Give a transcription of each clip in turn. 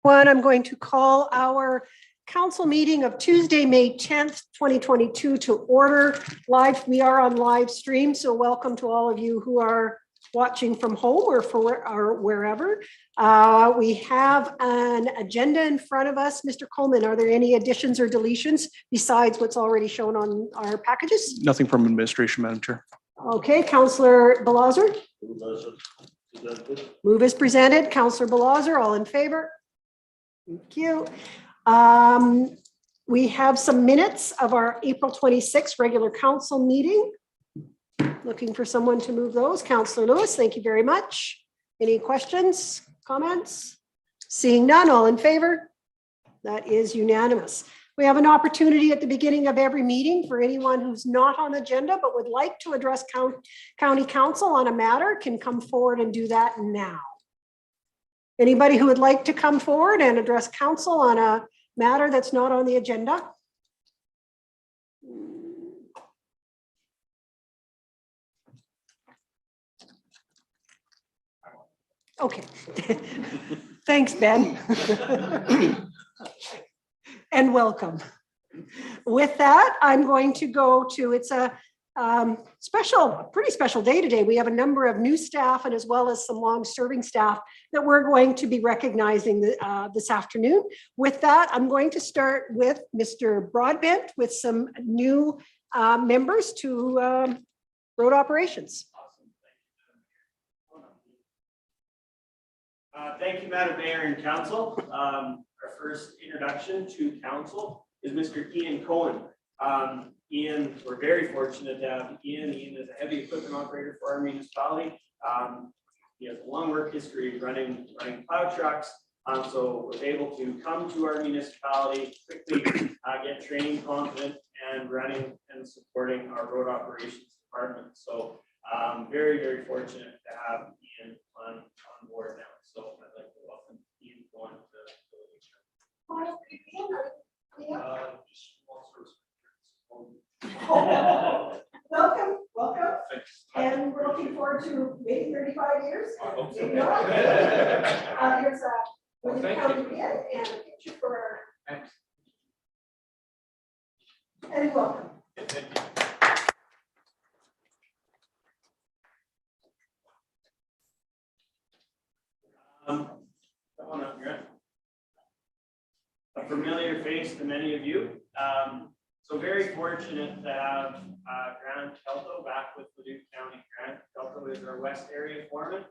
I'm going to call our council meeting of Tuesday, May 10th, 2022 to order. We are on live stream, so welcome to all of you who are watching from home or wherever. We have an agenda in front of us. Mr. Coleman, are there any additions or deletions besides what's already shown on our packages? Nothing from administration, Madam Chair. Okay, Councillor Balazar. Move as presented. Councillor Balazar, all in favor? Thank you. We have some minutes of our April 26th regular council meeting. Looking for someone to move those. Councillor Lewis, thank you very much. Any questions, comments? Seeing none, all in favor? That is unanimous. We have an opportunity at the beginning of every meeting for anyone who's not on agenda but would like to address county council on a matter can come forward and do that now. Anybody who would like to come forward and address council on a matter that's not on the agenda? Okay. Thanks, Ben. And welcome. With that, I'm going to go to, it's a pretty special day today. We have a number of new staff and as well as some long-serving staff that we're going to be recognizing this afternoon. With that, I'm going to start with Mr. Broadbent with some new members to road operations. Thank you, Madam Mayor and Council. Our first introduction to Council is Mr. Ian Cohen. Ian, we're very fortunate to have Ian. Ian is a heavy equipment operator for our municipality. He has a long work history running plow trucks. So was able to come to our municipality quickly, get trained, confident, and running and supporting our road operations department. So very, very fortunate to have Ian on board now. So I'd like to welcome Ian Cohen to Welcome. Thanks. And we're looking forward to maybe 35 years. I hope so. Maybe not. Here's a Well, thank county you. bid and a picture for our. Thanks. And welcome. Thank you. Come on up, Grant. A familiar face to many of you. So very fortunate to have Grant Kelto back with Leduc County. Grant Kelto is our West Area Foreman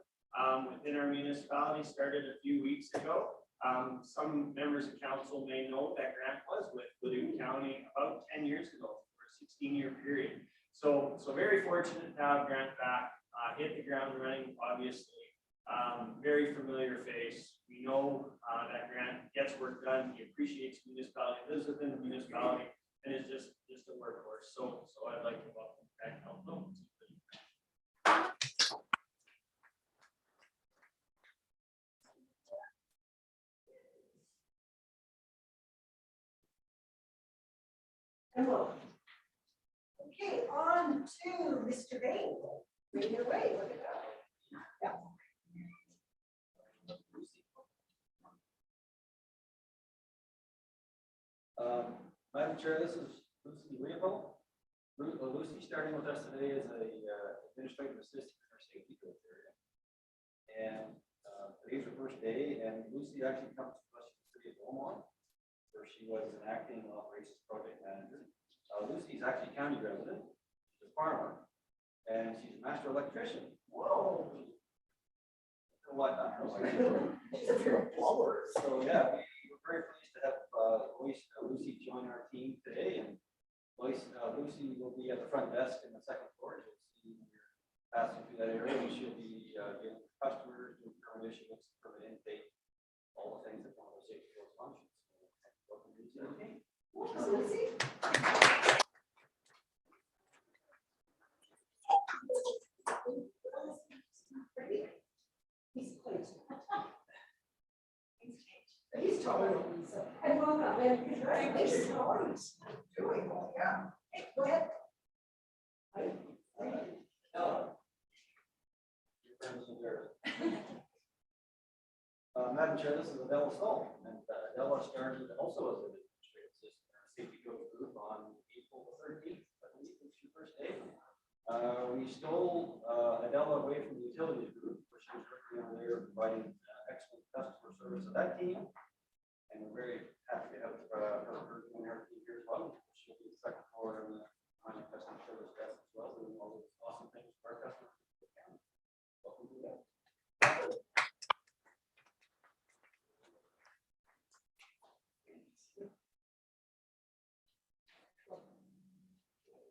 within our municipality, started a few weeks ago. Some members of council may know that Grant was with Leduc County about 10 years ago for a 16-year period. So very fortunate to have Grant back, hit the ground running, obviously. Very familiar face. We know that Grant gets work done. He appreciates the municipality, lives within the municipality, and is just a workhorse. So I'd like to welcome Grant Kelto. Hello. Okay, on to Mr. Bain. Bring your way. Look at that. Yeah. Madam Chair, this is Lucy Leopold. Lucy starting with us today as a administrative assistant in our safety growth area. And today's her first day, and Lucy actually comes to us from the city of Beaumont, where she was an acting operations project manager. Lucy's actually a county resident. She's a farmer, and she's a master electrician. Whoa! What? She's a pure blower. So yeah, we're very pleased to have Lucy join our team today, and Lucy will be at the front desk in the second floor. You'll see when you're passing through that area. We should be dealing with customers, doing permit issuance, permit intake, all the things that one of those safety field functions. Welcome to the team. Welcome, Lucy. He's taller than me, so. And welcome, and congratulations. How are you? Doing well, yeah. Hey, go ahead. Madam Madam Chair, this is Adela Stoll, and Adela started also as an administrative assistant in our safety coach group on April 13th, I believe was your first day. We stole Adela away from the utility group, where she was working on there, providing excellent customer service to that team. And we're very happy to have her doing her team here as well. She'll be the second floor on the customer service desk as well, doing all those awesome things for our customers. Welcome to that.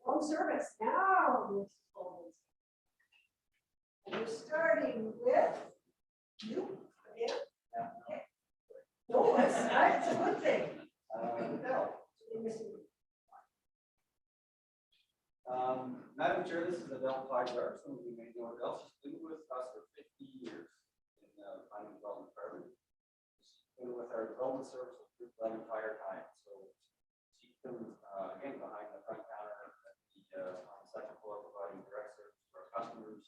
Home service now. Mrs. Coleman. And we're starting with you. Yeah. Okay. No, that's a good thing. Madam Chair, this is Adele Pygler. Some of you may know Adele. She's been with us for 50 years in the planning and development department. She's been with our development services group that entire time. So she's been again behind the front counter on the second floor, providing direct service to our customers,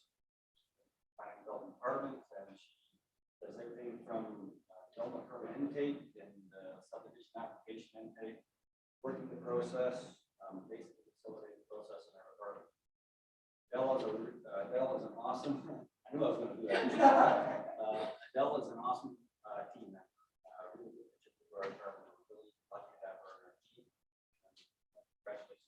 planning and development department, and she does everything from development permit intake and subdivision application intake, working the process, basically facilitating the process in our department. Adele is an awesome. I knew I was going to do that. Adele is an awesome team member. Really good addition to our department. We're really lucky to have her on our team. Congratulations.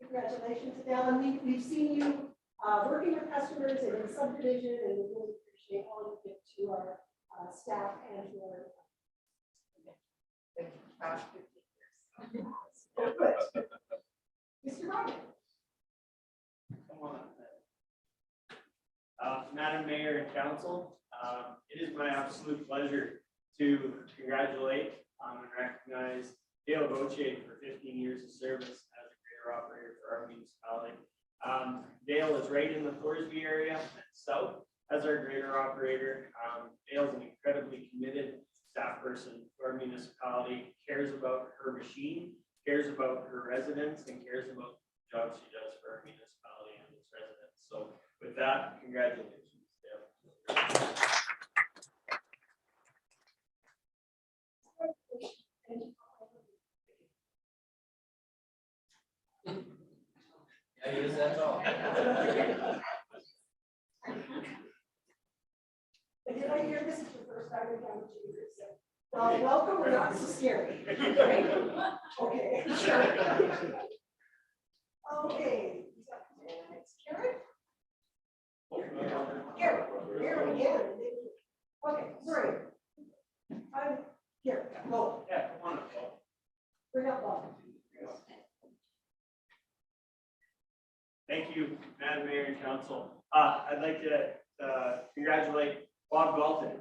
Congratulations, Adele. And we've seen you working with customers and in subdivision, and we really appreciate all you give to our staff and to our. Good. Mr. Ryan. Come on. Madam Mayor and Council, it is my absolute pleasure to congratulate and recognize Dale Gauthier for 15 years of service as a grader operator for our municipality. Dale is right in the Thorsby area and south as our grader operator. Dale's an incredibly committed staff person to our municipality, cares about her machine, cares about her residents, and cares about the job she does for our municipality and its residents. So with that, congratulations, Dale. Yeah, yes, that's all. Did I hear this is your first time in town? Well, welcome. We're not so scary. Okay. Sure. Okay. Next, Karen. Karen again. Okay, sorry. I'm here. Go. Yeah, come on up, Paul. Bring up Bob. Thank you, Madam Mayor and Council. I'd like to congratulate Bob Galton,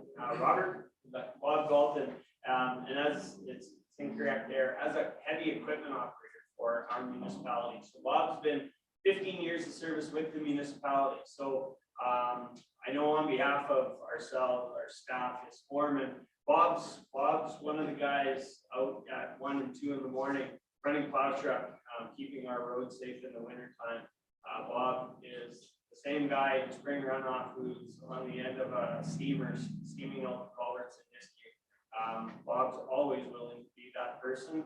Bob Galton, and as it's incorrect there, as a heavy equipment operator for our municipality. So Bob's been 15 years of service with the municipality. So I know on behalf of ourselves, our staff, his foreman, Bob's one of the guys out at 1 and 2 in the morning running plow truck, keeping our roads safe in the wintertime. Bob is the same guy in spring runoff who's on the end of a steamer steaming out the culverts in Nisku. Bob's always willing to be that person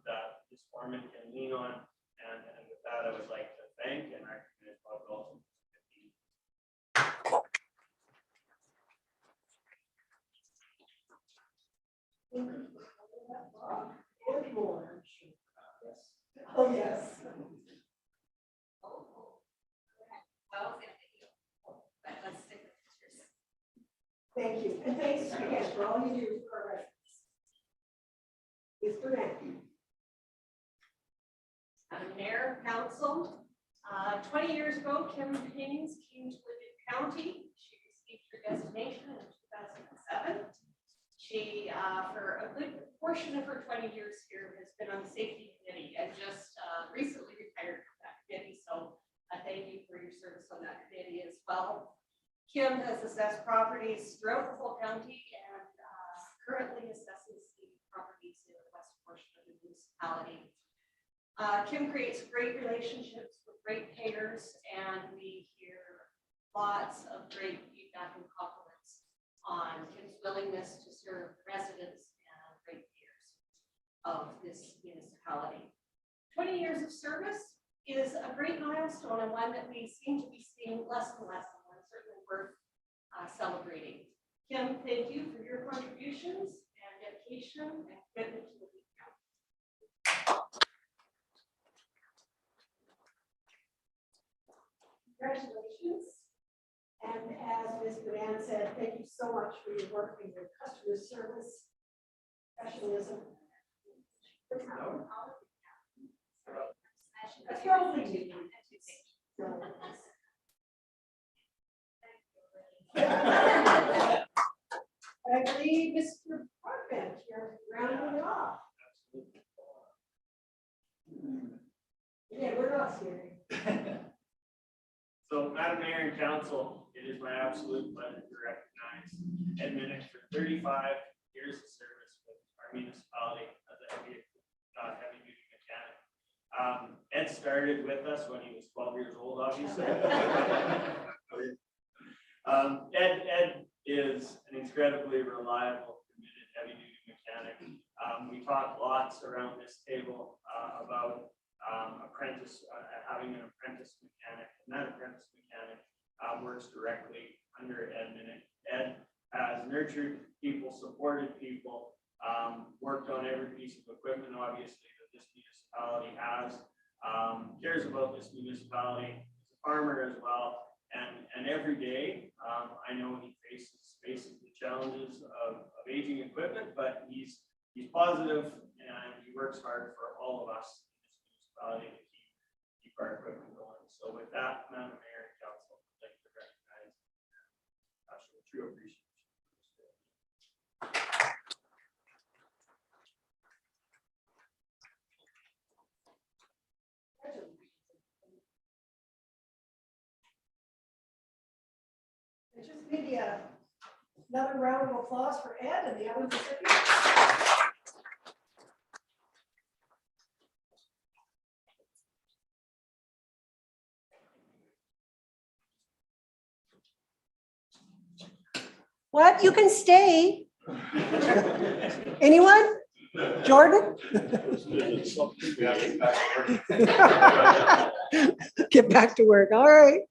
that his foreman can lean on. And with that, I would like to thank and recognize Bob Galton. And more. Oh, yes. Thank you. And thanks again for all you do for our residents. Mr. Mackey. Madam Mayor, Council, 20 years ago, Kim Haynes came to Leduc County. She received her designation in 2007. She, for a good portion of her 20 years here, has been on the safety committee and just recently retired from that committee. So thank you for your service on that committee as well. Kim has assessed properties throughout the whole county and currently assesses the properties in the west portion of the municipality. Kim creates great relationships with ratepayers, and we hear lots of great feedback and compliments on Kim's willingness to serve residents and ratepayers of this municipality. 20 years of service is a great milestone and one that we seem to be seeing less and less, and one certainly worth celebrating. Kim, thank you for your contributions and dedication and commitment to the county. Congratulations. And as Ms. Duran said, thank you so much for your work and your customer service, professionalism. That's your only two. I believe Mr. Broadbent, you're rounding it off. Yeah, we're not scary. So, Madam Mayor and Council, it is my absolute pleasure to recognize Ed Minnick for 35 years of service with our municipality as a heavy duty mechanic. Ed started with us when he was 12 years old, obviously. Ed is an incredibly reliable, committed heavy duty mechanic. We talk lots around this table about having an apprentice mechanic, and that apprentice mechanic works directly under Ed Minnick. Ed has nurtured people, supported people, worked on every piece of equipment, obviously, that this municipality has, cares about this municipality, he's a farmer as well, and every day, I know he faces the challenges of aging equipment, but he's positive and he works hard for all of us in this municipality to keep our equipment going. So with that, Madam Mayor and Council, I'd like to recognize and show true appreciation. It's just maybe another round of applause for Ed and the other recipients. What? You can stay. Anyone? Jordan? Get back to work. All right.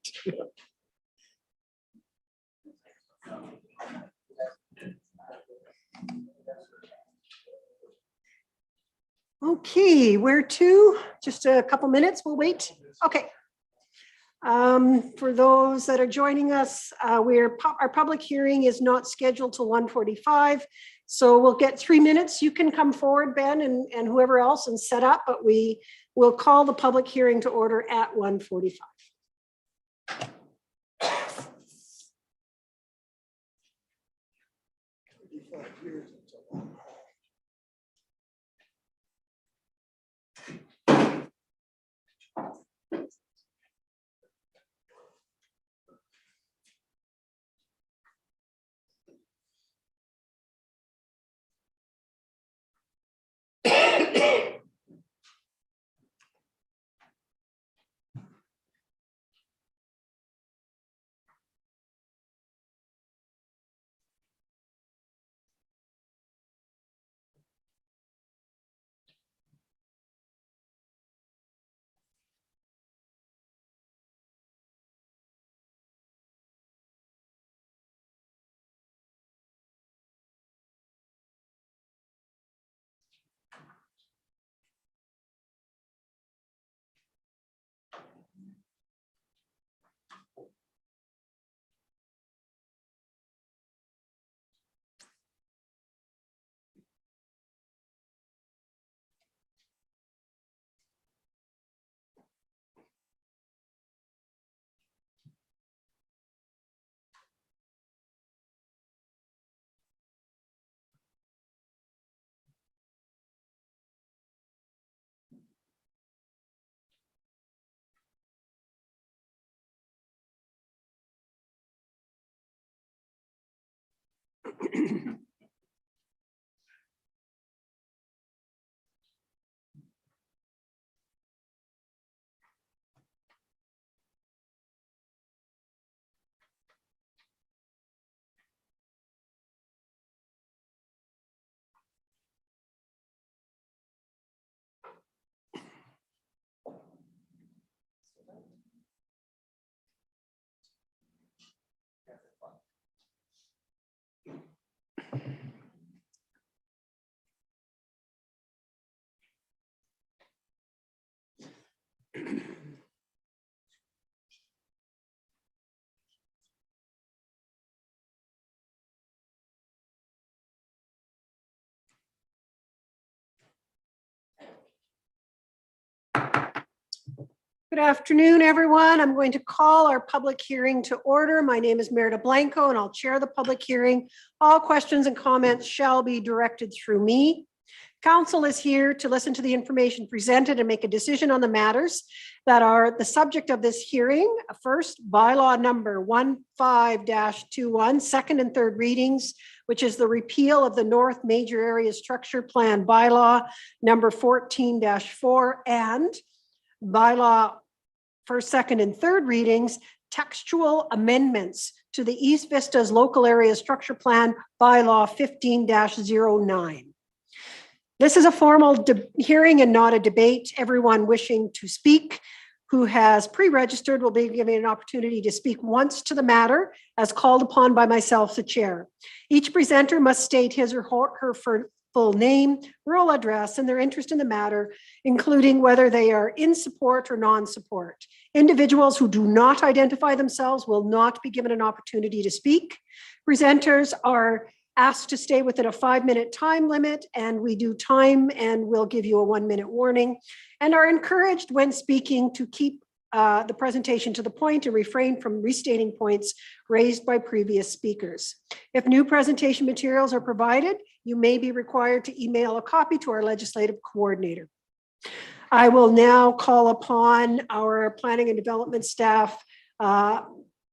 Okay, where to? Just a couple minutes, we'll wait. Okay. For those that are joining us, our public hearing is not scheduled till 1:45. So we'll get 3 minutes. You can come forward, Ben, and whoever else, and set up, but we will call the public hearing to order at 1:45. Good afternoon, everyone. I'm going to call our public hearing to order. My name is Merida Blanco, and I'll chair the public hearing. All questions and comments shall be directed through me. Council is here to listen to the information presented and make a decision on the matters that are the subject of this hearing. First, bylaw number 15-21, second and third readings, which is the repeal of the North Major Area Structure Plan bylaw number 14-4, and bylaw for second and third readings, textual amendments to the East Vista's local area structure plan bylaw 15-09. This is a formal hearing and not a debate. Everyone wishing to speak who has pre-registered will be given an opportunity to speak once to the matter as called upon by myself, the chair. Each presenter must state his or her full name, rural address, and their interest in the matter, including whether they are in support or non-support. Individuals who do not identify themselves will not be given an opportunity to speak. Presenters are asked to stay within a 5-minute time limit, and we do time and we'll give you a 1-minute warning, and are encouraged when speaking to keep the presentation to the point and refrain from restating points raised by previous speakers. If new presentation materials are provided, you may be required to email a copy to our legislative coordinator. I will now call upon our planning and development staff, Mr.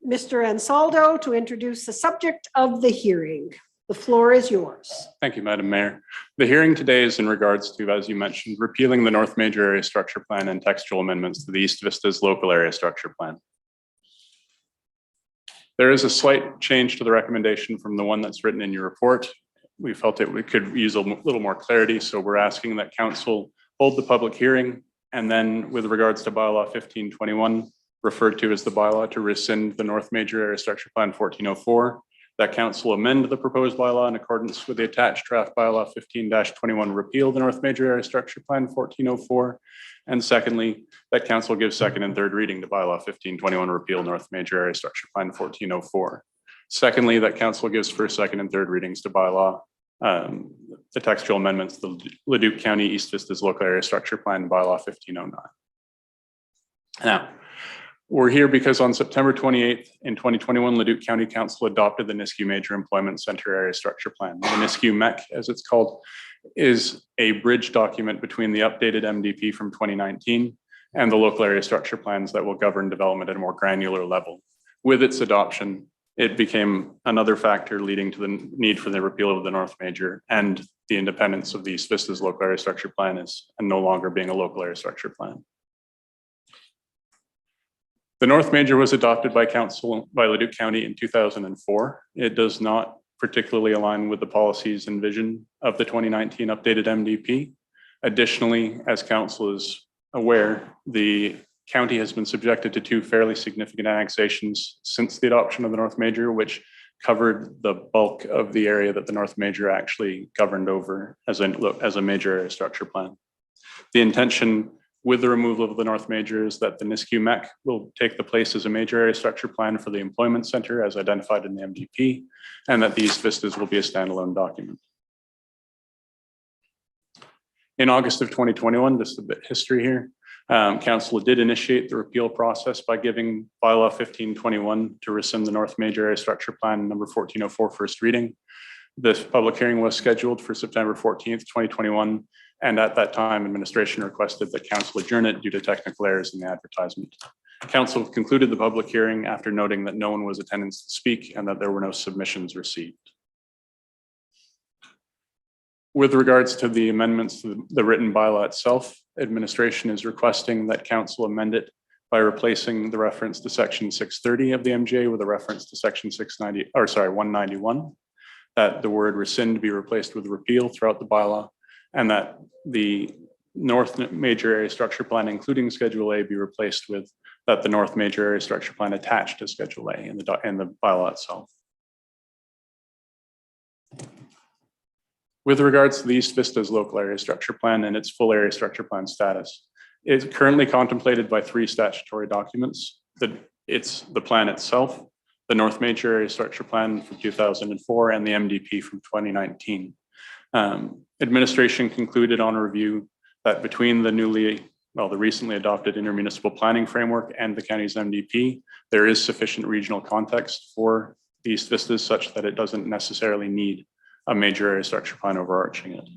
Ansaldo, to introduce the subject of the hearing. The floor is yours. Thank you, Madam Mayor. The hearing today is in regards to, as you mentioned, repealing the North Major Area Structure Plan and textual amendments to the East Vista's local area structure plan. There is a slight change to the recommendation from the one that's written in your report. We felt we could use a little more clarity, so we're asking that council hold the public hearing, and then with regards to bylaw 1521, referred to as the bylaw to rescind the North Major Area Structure Plan 1404, that council amend the proposed bylaw in accordance with the attached draft bylaw 15-21, repeal the North Major Area Structure Plan 1404. And secondly, that council gives second and third reading to bylaw 1521, repeal North Major Area Structure Plan 1404. Secondly, that council gives first, second, and third readings to bylaw, the textual amendments, the Leduc County East Vista's local area structure plan bylaw 1509. Now, we're here because on September 28th in 2021, Leduc County Council adopted the Nisku Major Employment Center Area Structure Plan. The Nisku MEC, as it's called, is a bridge document between the updated MDP from 2019 and the local area structure plans that will govern development at a more granular level. With its adoption, it became another factor leading to the need for the repeal of the North Major and the independence of the East Vista's local area structure plan is and no longer being a local area structure plan. The North Major was adopted by council by Leduc County in 2004. It does not particularly align with the policies and vision of the 2019 updated MDP. Additionally, as council is aware, the county has been subjected to 2 fairly significant annexations since the adoption of the North Major, which covered the bulk of the area that the North Major actually governed over as a major area structure plan. The intention with the removal of the North Major is that the Nisku MEC will take the place as a major area structure plan for the employment center as identified in the MDP, and that the East Vistas will be a standalone document. In August of 2021, just a bit of history here, council did initiate the repeal process by giving bylaw 1521 to rescind the North Major Area Structure Plan number 1404 first reading. This public hearing was scheduled for September 14th, 2021. And at that time, administration requested that council adjourn it due to technical errors in the advertisement. Council concluded the public hearing after noting that no one was attending to speak and that there were no submissions received. With regards to the amendments to the written bylaw itself, administration is requesting that council amend it by replacing the reference to section 630 of the MGA with a reference to section 191, that the word rescind be replaced with repeal throughout the bylaw, and that the North Major Area Structure Plan, including Schedule A, be replaced with that the North Major Area Structure Plan attached to Schedule A in the bylaw itself. With regards to the East Vista's local area structure plan and its full area structure plan status, it's currently contemplated by 3 statutory documents. It's the plan itself, the North Major Area Structure Plan from 2004, and the MDP from 2019. Administration concluded on review that between the recently adopted intermunicipal planning framework and the county's MDP, there is sufficient regional context for the East Vistas such that it doesn't necessarily need a major area structure plan overarching it.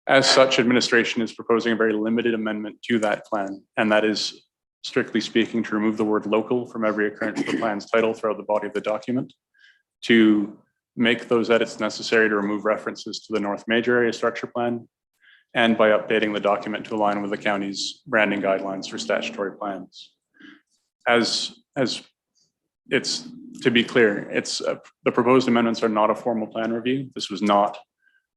As such, administration is proposing a very limited amendment to that plan, and that is, strictly speaking, to remove the word local from every occurrence of the plan's title throughout the body of the document, to make those edits necessary to remove references to the North Major Area Structure Plan, and by updating the document to align with the county's branding guidelines for statutory plans. As it's, to be clear, the proposed amendments are not a formal plan review. This was not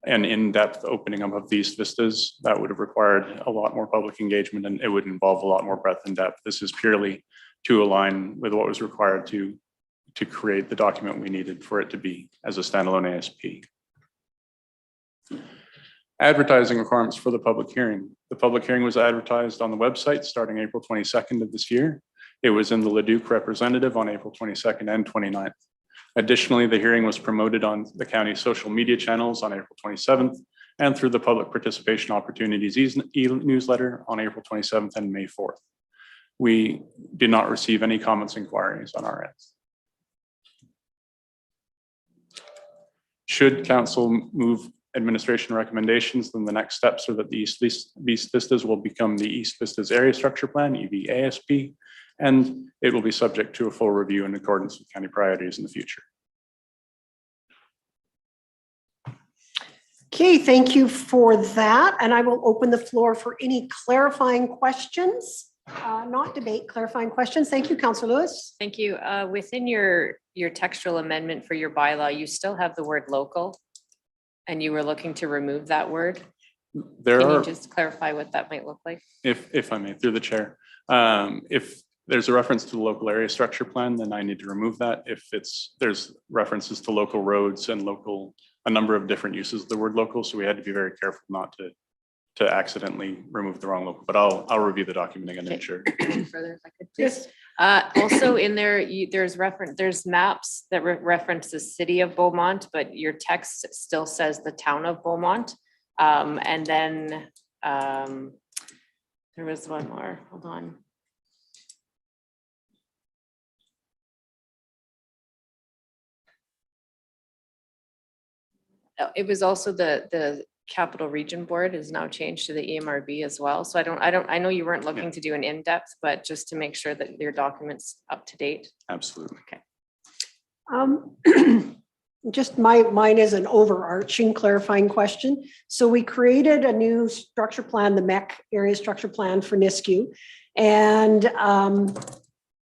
an in-depth opening up of these vistas. That would have required a lot more public engagement, and it would involve a lot more breadth and depth. This is purely to align with what was required to create the document we needed for it to be as a standalone ASP. Advertising requirements for the public hearing. The public hearing was advertised on the website starting April 22nd of this year. It was in the Leduc Representative on April 22nd and 29th. Additionally, the hearing was promoted on the county's social media channels on April 27th and through the public participation opportunities e-newsletter on April 27th and May 4th. We did not receive any comments, inquiries on our end. Should council move administration recommendations, then the next steps are that the East Vistas will become the East Vistas Area Structure Plan, EVASP, and it will be subject to a full review in accordance with county priorities in the future. Okay, thank you for that. And I will open the floor for any clarifying questions, not debate, clarifying questions. Thank you, Councillor Lewis. Thank you. Within your textual amendment for your bylaw, you still have the word local, and you were looking to remove that word. Can you just clarify what that might look like? If I may, through the chair. If there's a reference to the local area structure plan, then I need to remove that. If there's references to local roads and a number of different uses of the word local, so we had to be very careful not to accidentally remove the wrong local, but I'll review the document again to make sure. Further, if I could, please. Also in there, there's maps that reference the city of Beaumont, but your text still says the town of Beaumont. And then there was one more, hold on. It was also the Capital Region Board is now changed to the EMRB as well. So I know you weren't looking to do an in-depth, but just to make sure that your document's up to date. Absolutely. Okay. Just mine is an overarching clarifying question. So we created a new structure plan, the MEC area structure plan for Nisku. And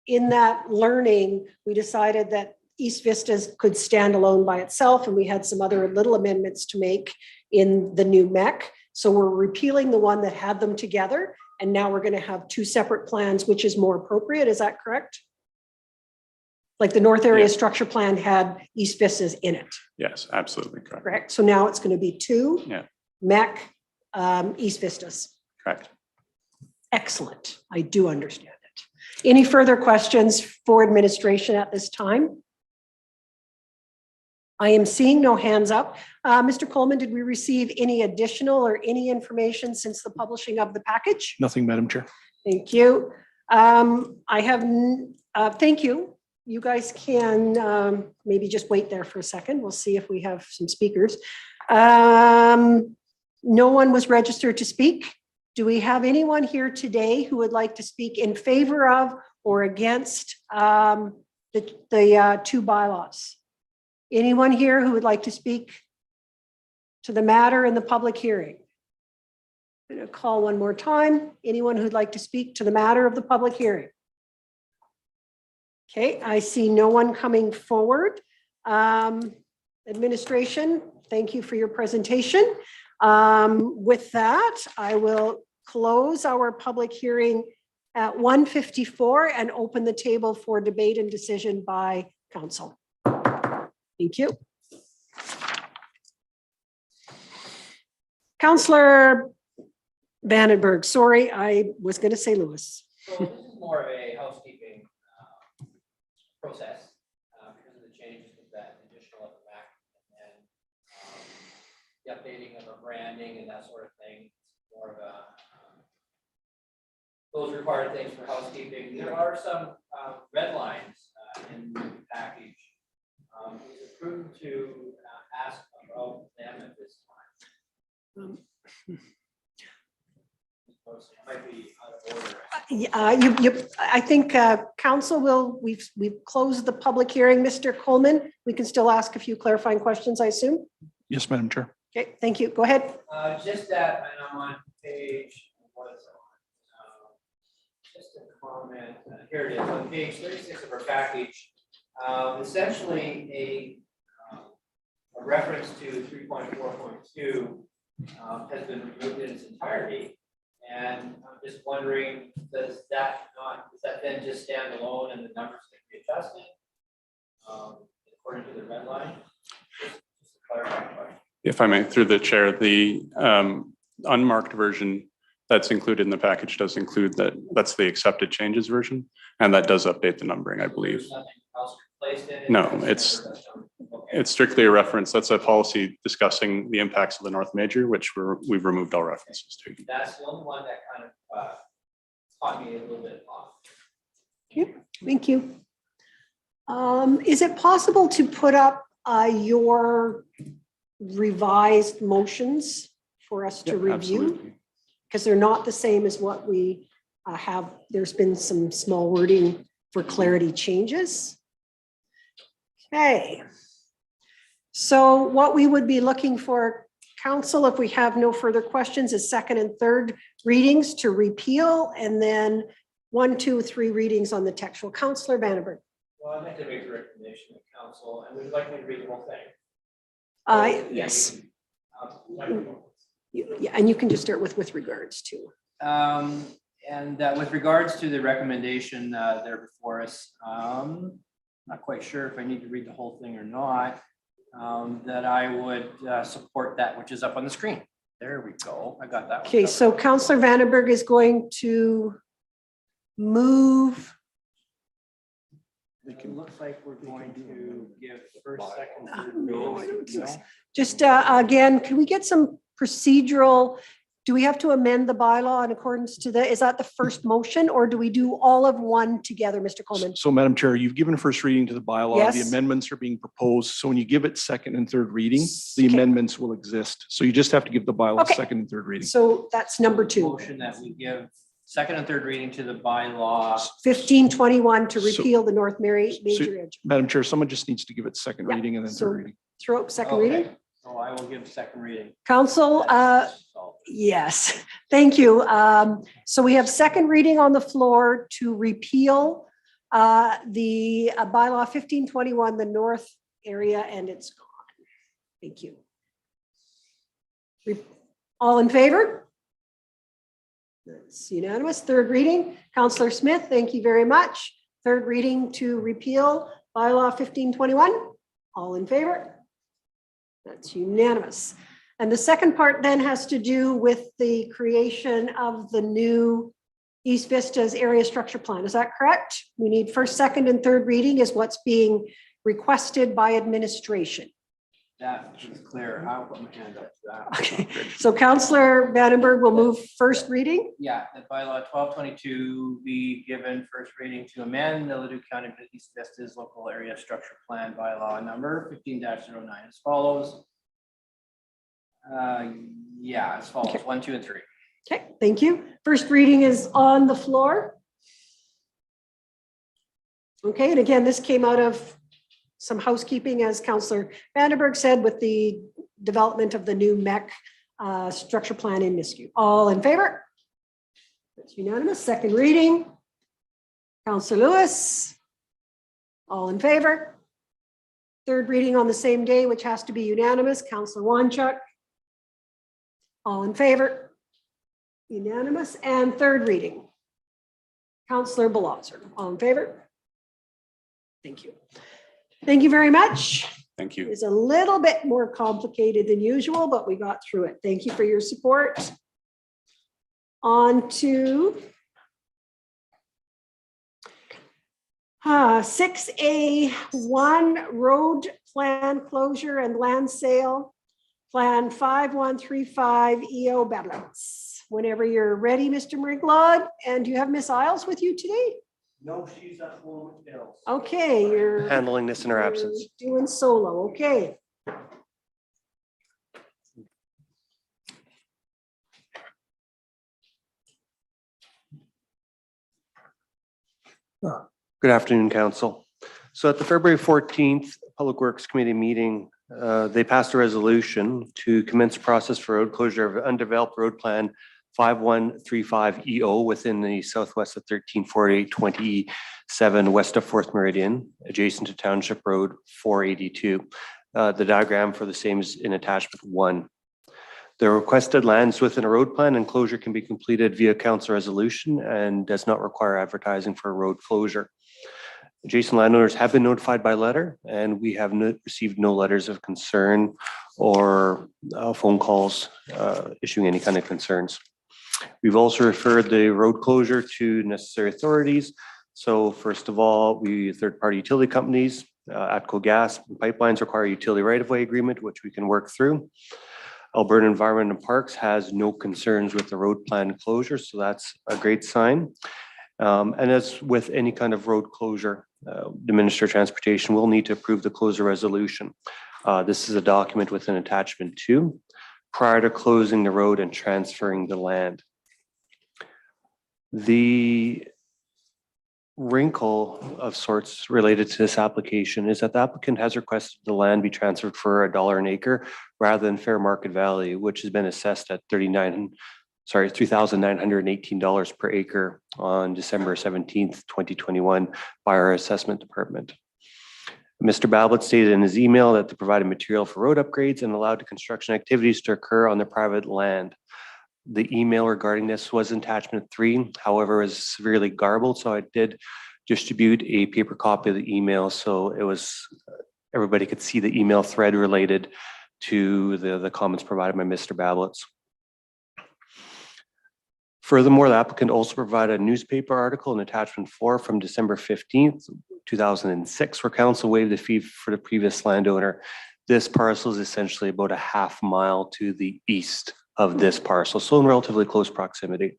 in that learning, we decided that East Vistas could stand alone by itself, and we had some other little amendments to make in the new MEC. So we're repealing the one that had them together, and now we're going to have 2 separate plans, which is more appropriate. Is that correct? Like the North Area Structure Plan had East Vistas in it. Yes, absolutely correct. Correct. So now it's going to be 2 MEC East Vistas. Correct. Excellent. I do understand it. Any further questions for administration at this time? I am seeing no hands up. Mr. Coleman, did we receive any additional or any information since the publishing of the package? Nothing, Madam Chair. Thank you. Thank you. You guys can maybe just wait there for a second. We'll see if we have some speakers. No one was registered to speak. Do we have anyone here today who would like to speak in favor of or against the 2 bylaws? Anyone here who would like to speak to the matter in the public hearing? I'm going to call one more time. Anyone who'd like to speak to the matter of the public hearing? Okay, I see no one coming forward. Administration, thank you for your presentation. With that, I will close our public hearing at 1:54 and open the table for debate and decision by council. Thank you. Councillor Vandenberg, sorry, I was going to say Lewis. So this is more of a housekeeping process because of the changes with that additional at the back and the updating of our branding and that sort of thing. It's more of a those required things for housekeeping. There are some red lines in the package. Is it prudent to ask about them at this time? It might be out of order. I think council will, we've closed the public hearing. Mr. Coleman, we can still ask a few clarifying questions, I assume. Yes, Madam Chair. Okay, thank you. Go ahead. Just that, and I'm on page, what is it on? Just a comment, here it is, on page 36 of our package. Essentially a reference to 3.4.2 has been removed in its entirety. And I'm just wondering, does that then just stand alone and the numbers can be adjusted according to the red line? Just a clarifying question. If I may, through the chair, the unmarked version that's included in the package does include that's the accepted changes version, and that does update the numbering, I believe. There's nothing else replaced in it? No, it's strictly a reference. That's a policy discussing the impacts of the North Major, which we've removed all references to. That's the only one that kind of caught me a little bit off. Okay, thank you. Is it possible to put up your revised motions for us to review? Absolutely. Because they're not the same as what we have. There's been some small wording for clarity changes. Okay. So what we would be looking for, council, if we have no further questions, is second and third readings to repeal, and then 1, 2, 3 readings on the textual. Councillor Vandenberg. Well, I'd like to make a recommendation to council, and we'd like me to read the whole thing. Yes. Yeah, and you can just start with regards to. And with regards to the recommendation there before us, not quite sure if I need to read the whole thing or not, that I would support that which is up on the screen. There we go. I got that one. Okay, so Councillor Vandenberg is going to move. It looks like we're going to give first, second, third No, I don't readings. think so. Just again, can we get some procedural? Do we have to amend the bylaw in accordance to is that the first motion, or do we do all of one together, Mr. Coleman? So Madam Chair, you've given first reading to the bylaw. The Yes. amendments are being proposed. So when you give it second and third reading, the Okay. amendments will exist. So you just have to give the bylaw Okay. second and third reading. So that's number 2. Motion that we give second and third reading to the bylaw. 1521 to So- repeal the North Major Edge. Madam Chair, someone just needs to give it second Yeah, reading and then so- third reading. Throw up second Okay. reading. So I will give second reading. Council, yes, thank you. So we have second reading on the floor to repeal the bylaw 1521, the North area, and it's gone. Thank you. All in favor? That's unanimous. Third reading, Councillor Smith, thank you very much. Third reading to repeal bylaw 1521. All in favor? That's unanimous. And the second part then has to do with the creation of the new East Vista's area structure plan. Is that correct? We need first, second, and third reading is what's being requested by administration. That is clear. I'll put my hand up to that. Okay, so Councillor Vandenberg will move first reading. Yeah, that bylaw 1222 be given first reading to amend the Leduc County East Vista's local area structure plan bylaw number 15-09 as follows. Yeah, as follows, Okay. 1, 2, and 3. Okay, thank you. First reading is on the floor. Okay, and again, this came out of some housekeeping, as Councillor Vandenberg said, with the development of the new MEC structure plan in Miscue. All in favor? That's unanimous. Second reading. Councillor Lewis. All in favor? Third reading on the same day, which has to be unanimous. Councillor Wanchuk. All in favor? Unanimous. And third reading. Councillor Balazar. All in favor? Thank you. Thank you very much. Thank you. It's a little bit more complicated than usual, but we got through it. Thank you for your support. On to 6A1 road plan closure and land sale, plan 5135 EO balance. Whenever you're ready, Mr. Mringlod, and do you have Miss Isles with you today? No, she's at home with Bill. Okay, you're handling this in her absence. you're doing solo, okay. Good afternoon, Council. So at the February 14th Public Works Committee meeting, they passed a resolution to commence a process for road closure of undeveloped road plan 5135 EO within the southwest of 134827 west of 4th Meridian, adjacent to Township Road 482. The diagram for the same is in attachment 1. The requested lands within a road plan and closure can be completed via council resolution and does not require advertising for a road closure. Adjacent landowners have been notified by letter, and we have received no letters of concern or phone calls issuing any kind of concerns. We've also referred the road closure to necessary authorities. So first of all, third-party utility companies, ATCO Gas Pipelines require a utility right-of-way agreement, which we can work through. Alberta Environment and Parks has no concerns with the road plan closure, so that's a great sign. And as with any kind of road closure, the Minister of Transportation will need to approve the closure resolution. This is a document with an attachment 2 prior to closing the road and transferring the land. The wrinkle of sorts related to this application is that the applicant has requested the land be transferred for $1 an acre rather than fair market value, which has been assessed at $3,918 per acre on December 17th, 2021 by our assessment department. Mr. Bablett stated in his email that they provided material for road upgrades and allowed the construction activities to occur on their private land. The email regarding this was attachment 3, however, is severely garbled, so I did distribute a paper copy of the email so it was everybody could see the email thread related to the comments provided by Mr. Bablett. Furthermore, the applicant also provided a newspaper article in attachment 4 from December 15th, 2006, where council waived the fee for the previous landowner. This parcel is essentially about a half mile to the east of this parcel, so in relatively close proximity.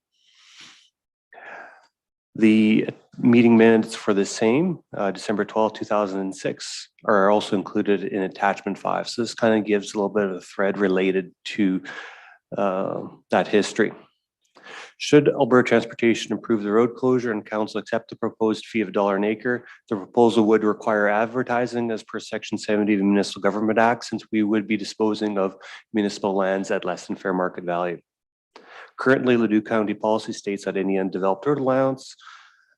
The meeting minutes for the same, December 12, 2006, are also included in attachment 5. So this kind of gives a little bit of a thread related to that history. Should Alberta Transportation approve the road closure and council accept the proposed fee of $1 an acre, the proposal would require advertising as per Section 70 of the Municipal Government Act, since we would be disposing of municipal lands at less than fair market value. Currently, Leduc County policy states that any undeveloped road allowance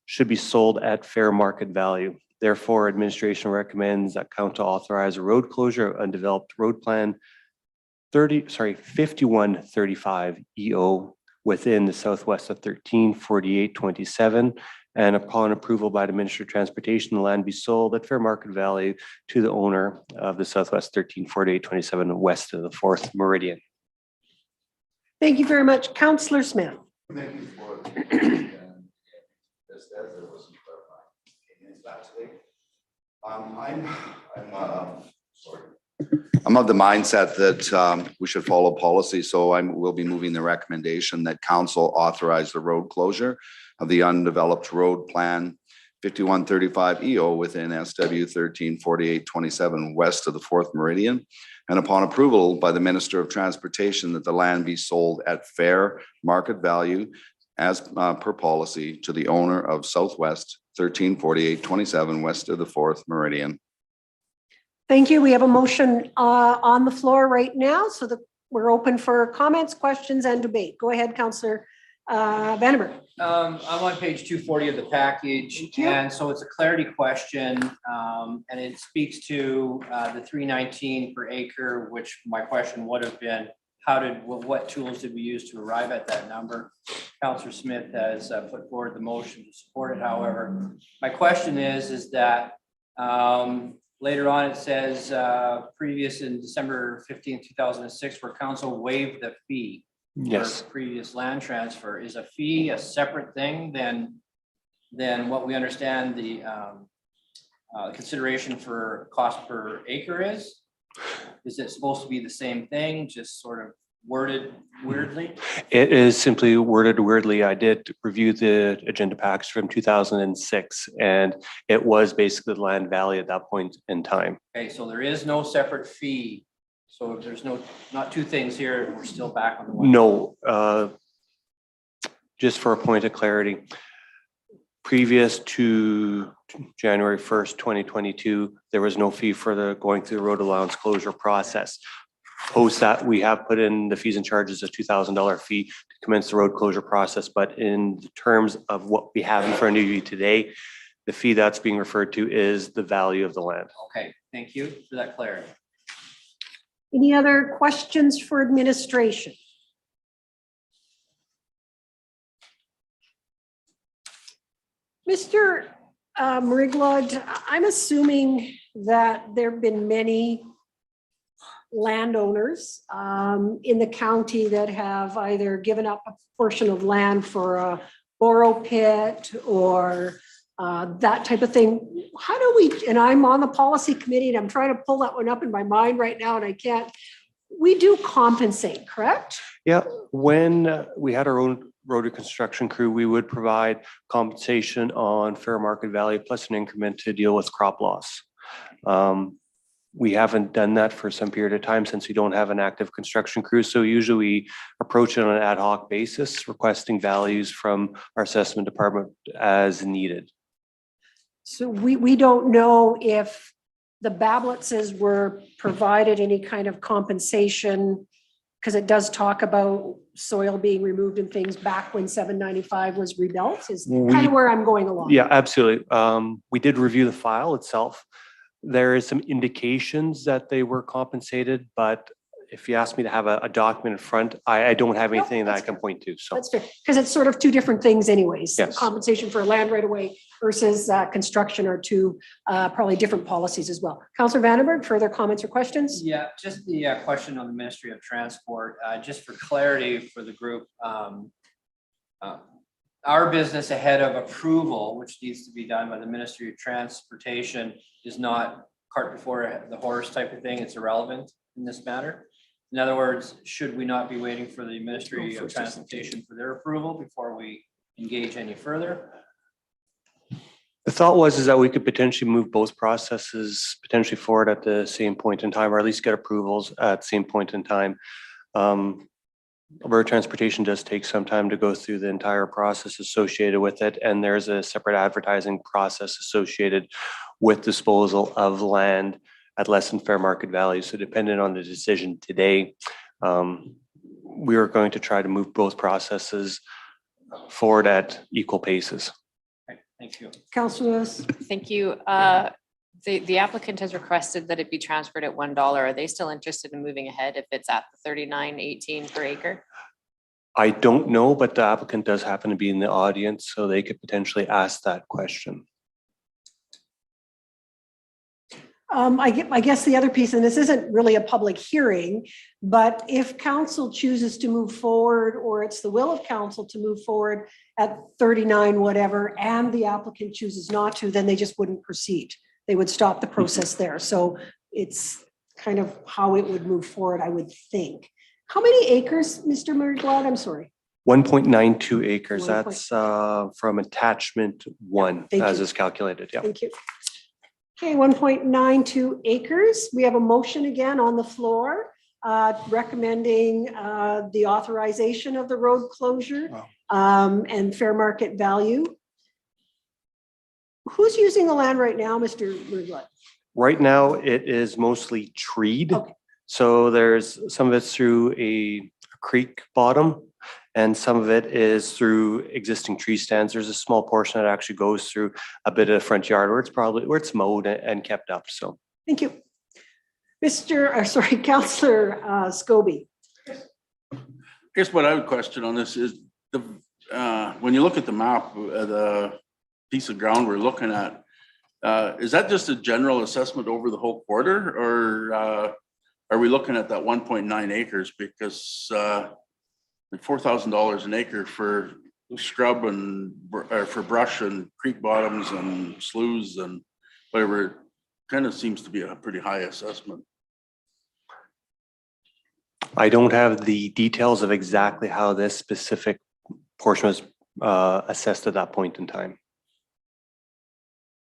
should be sold at fair market value. Therefore, administration recommends that council authorize a road closure of undeveloped road plan 5135 EO within the southwest of 134827, and upon approval by the Minister of Transportation, the land be sold at fair market value to the owner of the southwest 134827 west of the 4th Meridian. Thank you very much. Councillor Smith. Thank you for just as there was some opinions back today. I'm of the mindset that we should follow policy, so will be moving the recommendation that council authorize the road closure of the undeveloped road plan 5135 EO within SW 134827 west of the 4th Meridian, and upon approval by the Minister of Transportation that the land be sold at fair market value as per policy to the owner of Southwest 134827 west of the 4th Meridian. Thank you. We have a motion on the floor right now, so that we're open for comments, questions, and debate. Go ahead, Councillor Vandenberg. I'm on page 240 of the package, Thank you. and so it's a clarity question, and it speaks to the 319 per acre, which my question would have been, what tools did we use to arrive at that number? Councillor Smith has put forward the motion to support it. However, my question is that later on it says previous in December 15th, 2006, where council waived the fee. Yes. For previous land transfer. Is a fee a separate thing than what we understand the consideration for cost per acre is? Is it supposed to be the same thing, just sort of worded weirdly? It is simply worded weirdly. I did review the agenda packs from 2006, and it was basically the land value at that point in time. Okay, so there is no separate fee. So if there's not two things here, we're still back on the one. No, just for a point of clarity, previous to January 1st, 2022, there was no fee for the going through the road allowance closure process. Post that, we have put in the fees and charges, a $2,000 fee to commence the road closure process. But in terms of what we have in front of you today, the fee that's being referred to is the value of the land. Okay, thank you for that clarity. Any other questions for administration? Mr. Mariglod, I'm assuming that there have been many landowners in the county that have either given up a portion of land for a borrow pit or that type of thing. How do we, and I'm on the policy committee and I'm trying to pull that one up in my mind right now and I can't, we do compensate, correct? Yeah, when we had our own road reconstruction crew, we would provide compensation on fair market value plus an increment to deal with crop loss. We haven't done that for some period of time since we don't have an active construction crew. So usually we approach it on an ad hoc basis, requesting values from our assessment department as needed. So we don't know if the Bablettses were provided any kind of compensation, because it does talk about soil being removed and things back when 795 was rebuilt, is kind of where I'm going along. Yeah, absolutely. We did review the file itself. There is some indications that they were compensated, but if you ask me to have a document in front, I don't have anything that I can point to. So that's fair, because it's sort of two different things anyways. Yes. Compensation for land right away versus construction are two probably different policies as well. Councillor Vandenberg, further comments or questions? Yeah, just the question on the Ministry of Transport, just for clarity for the group. Our business ahead of approval, which needs to be done by the Ministry of Transportation, is not cart before the horse type of thing. It's irrelevant in this matter. In other words, should we not be waiting for the Ministry of Transportation for their approval before we engage any further? the thought was that we could potentially move both processes potentially forward at the same point in time, or at least get approvals at the same point in time. Road transportation does take some time to go through the entire process associated with it, and there's a separate advertising process associated with disposal of land at less than fair market value. So depending on the decision today, we are going to try to move both processes forward at equal paces. Okay, thank you. Councillor Lewis. Thank you. The applicant has requested that it be transferred at $1. Are they still interested in moving ahead if it's at the $39.18 per acre? I don't know, but the applicant does happen to be in the audience, so they could potentially ask that question. I guess the other piece, and this isn't really a public hearing, but if council chooses to move forward, or it's the will of council to move forward at 39 whatever, and the applicant chooses not to, then they just wouldn't proceed. They would stop the process there. So it's kind of how it would move forward, I would think. How many acres, Mr. Murglad? I'm sorry. 1.92 acres. 1. That's from attachment 1 Thank as you. is calculated. Yeah. Thank you. Okay, 1.92 acres. We have a motion again on the floor recommending the authorization of the road closure and fair market value. Who's using the land right now, Mr. Murglad? Right now, it is mostly treed. Okay. So there's some of it's through a creek bottom and some of it is through existing tree stands. There's a small portion that actually goes through a bit of the front yard where it's mowed and kept up. So. Thank you. Councillor Scobie. I guess what I would question on this is the, when you look at the map, the piece of ground we're looking at, is that just a general assessment over the whole quarter, or are we looking at that 1.9 acres? Because $4,000 an acre for scrub and for brush and creek bottoms and sloughs and whatever, kind of seems to be a pretty high assessment. I don't have the details of exactly how this specific portion was assessed at that point in time.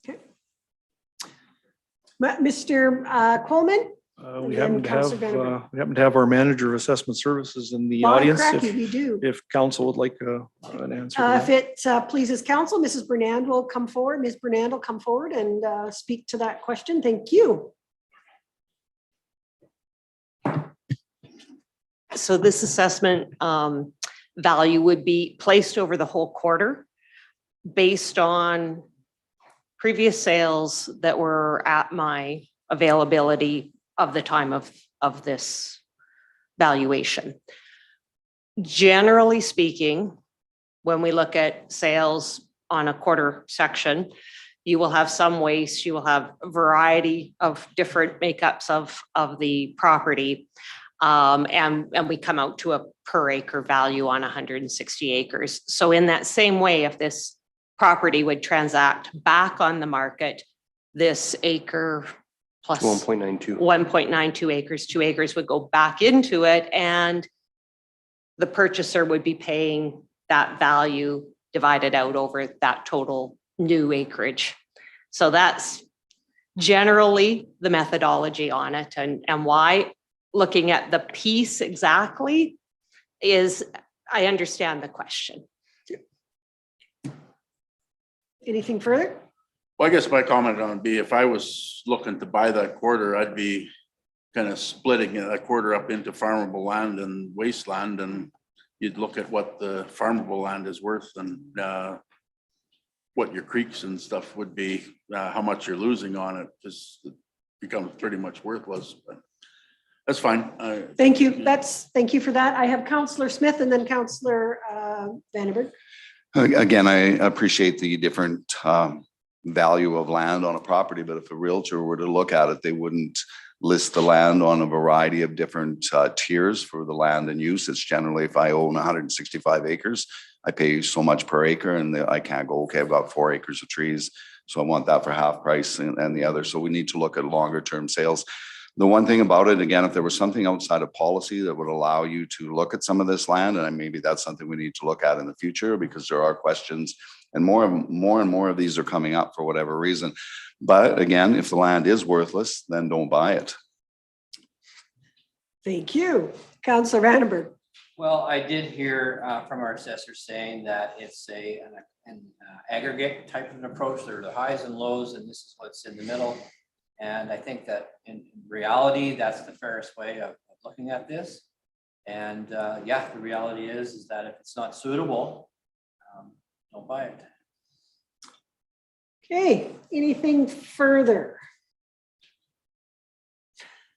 Okay. Mr. Coleman? We And then happen to Councillor Vandenberg. have our manager of assessment services in the By audience. cracky, we do. If council would like an answer. to If that. it pleases council, Mrs. Bernand will come forward. Ms. Bernand will come forward and speak to that question. Thank you. So this assessment value would be placed over the whole quarter based on previous sales that were at my availability of the time of this valuation. Generally speaking, when we look at sales on a quarter section, you will have some waste, you will have a variety of different makeups of the property. And we come out to a per acre value on 160 acres. So in that same way, if this property would transact back on the market, this acre plus 1.92 acres, 2 acres would go back into it, and the purchaser would be paying that value divided out over that total new acreage. So that's generally the methodology on it, and why. Looking at the piece exactly is, I understand the question. Anything further? Well, I guess my comment on would be, if I was looking to buy that quarter, I'd be kind of splitting that quarter up into farmable land and wasteland, and you'd look at what the farmable land is worth and what your creeks and stuff would be, how much you're losing on it, because it becomes pretty much worthless. But that's fine. Thank you. Thank you for that. I have Councillor Smith and then Councillor Vandenberg. Again, I appreciate the different value of land on a property, but if a realtor were to look at it, they wouldn't list the land on a variety of different tiers for the land and use. It's generally, if I own 165 acres, I pay so much per acre, and I can't go, okay, I've got 4 acres of trees, so I want that for half price and the other. So we need to look at longer term sales. The one thing about it, again, if there was something outside of policy that would allow you to look at some of this land, and maybe that's something we need to look at in the future, because there are questions, and more and more of these are coming up for whatever reason. But again, if the land is worthless, then don't buy it. Thank you. Councillor Vandenberg. Well, I did hear from our assessor saying that it's an aggregate type of an approach. There are the highs and lows, and this is what's in the middle. And I think that in reality, that's the fairest way of looking at this. And yeah, the reality is that if it's not suitable, don't buy it. Okay, anything further?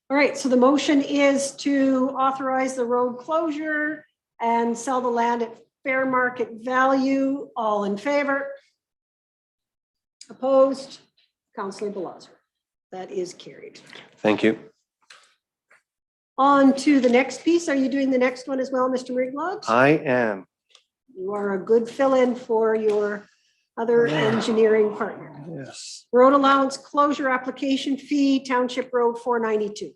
All right, so the motion is to authorize the road closure and sell the land at fair market value. All in favor? Opposed? Councillor Balazer. That is carried. Thank you. On to the next piece. Are you doing the next one as well, Mr. Riglod? I am. You are a good fill-in for your other engineering partner. Yes. Road allowance closure application fee, Township Road 492.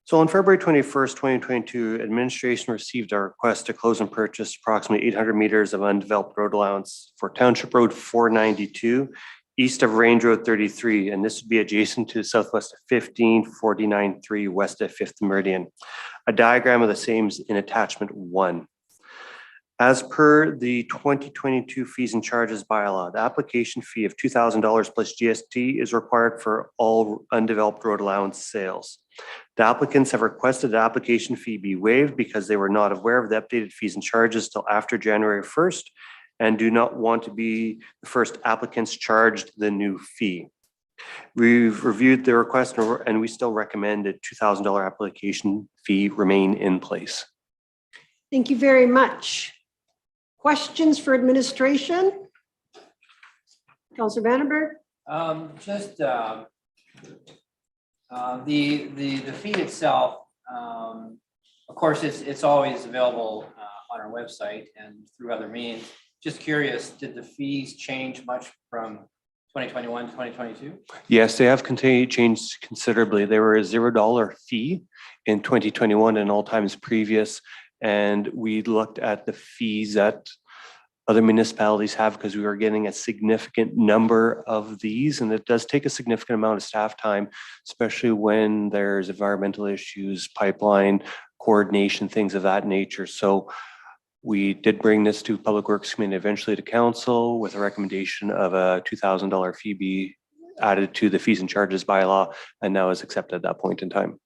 So on February 21st, 2022, administration received a request to close and purchase approximately 800 meters of undeveloped road allowance for Township Road 492, east of Range Road 33, and this would be adjacent to southwest of 1549-3 west of 5th Meridian. A diagram of the same is in attachment 1. As per the 2022 fees and charges bylaw, the application fee of $2,000 plus GST is required for all undeveloped road allowance sales. The applicants have requested the application fee be waived because they were not aware of the updated fees and charges till after January 1st and do not want to be the first applicants charged the new fee. We've reviewed the request and we still recommend a $2,000 application fee remain in place. Thank you very much. Questions for administration? Councillor Vandenberg? Just the fee itself, of course, it's always available on our website and through other means. Just curious, did the fees change much from 2021 to 2022? Yes, they have continued changed considerably. They were a $0 fee in 2021 and all times previous. And we looked at the fees that other municipalities have because we were getting a significant number of these. And it does take a significant amount of staff time, especially when there's environmental issues, pipeline coordination, things of that nature. So we did bring this to Public Works Committee, eventually to council with a recommendation of a $2,000 fee be added to the fees and charges bylaw, and now is accepted at that point in time.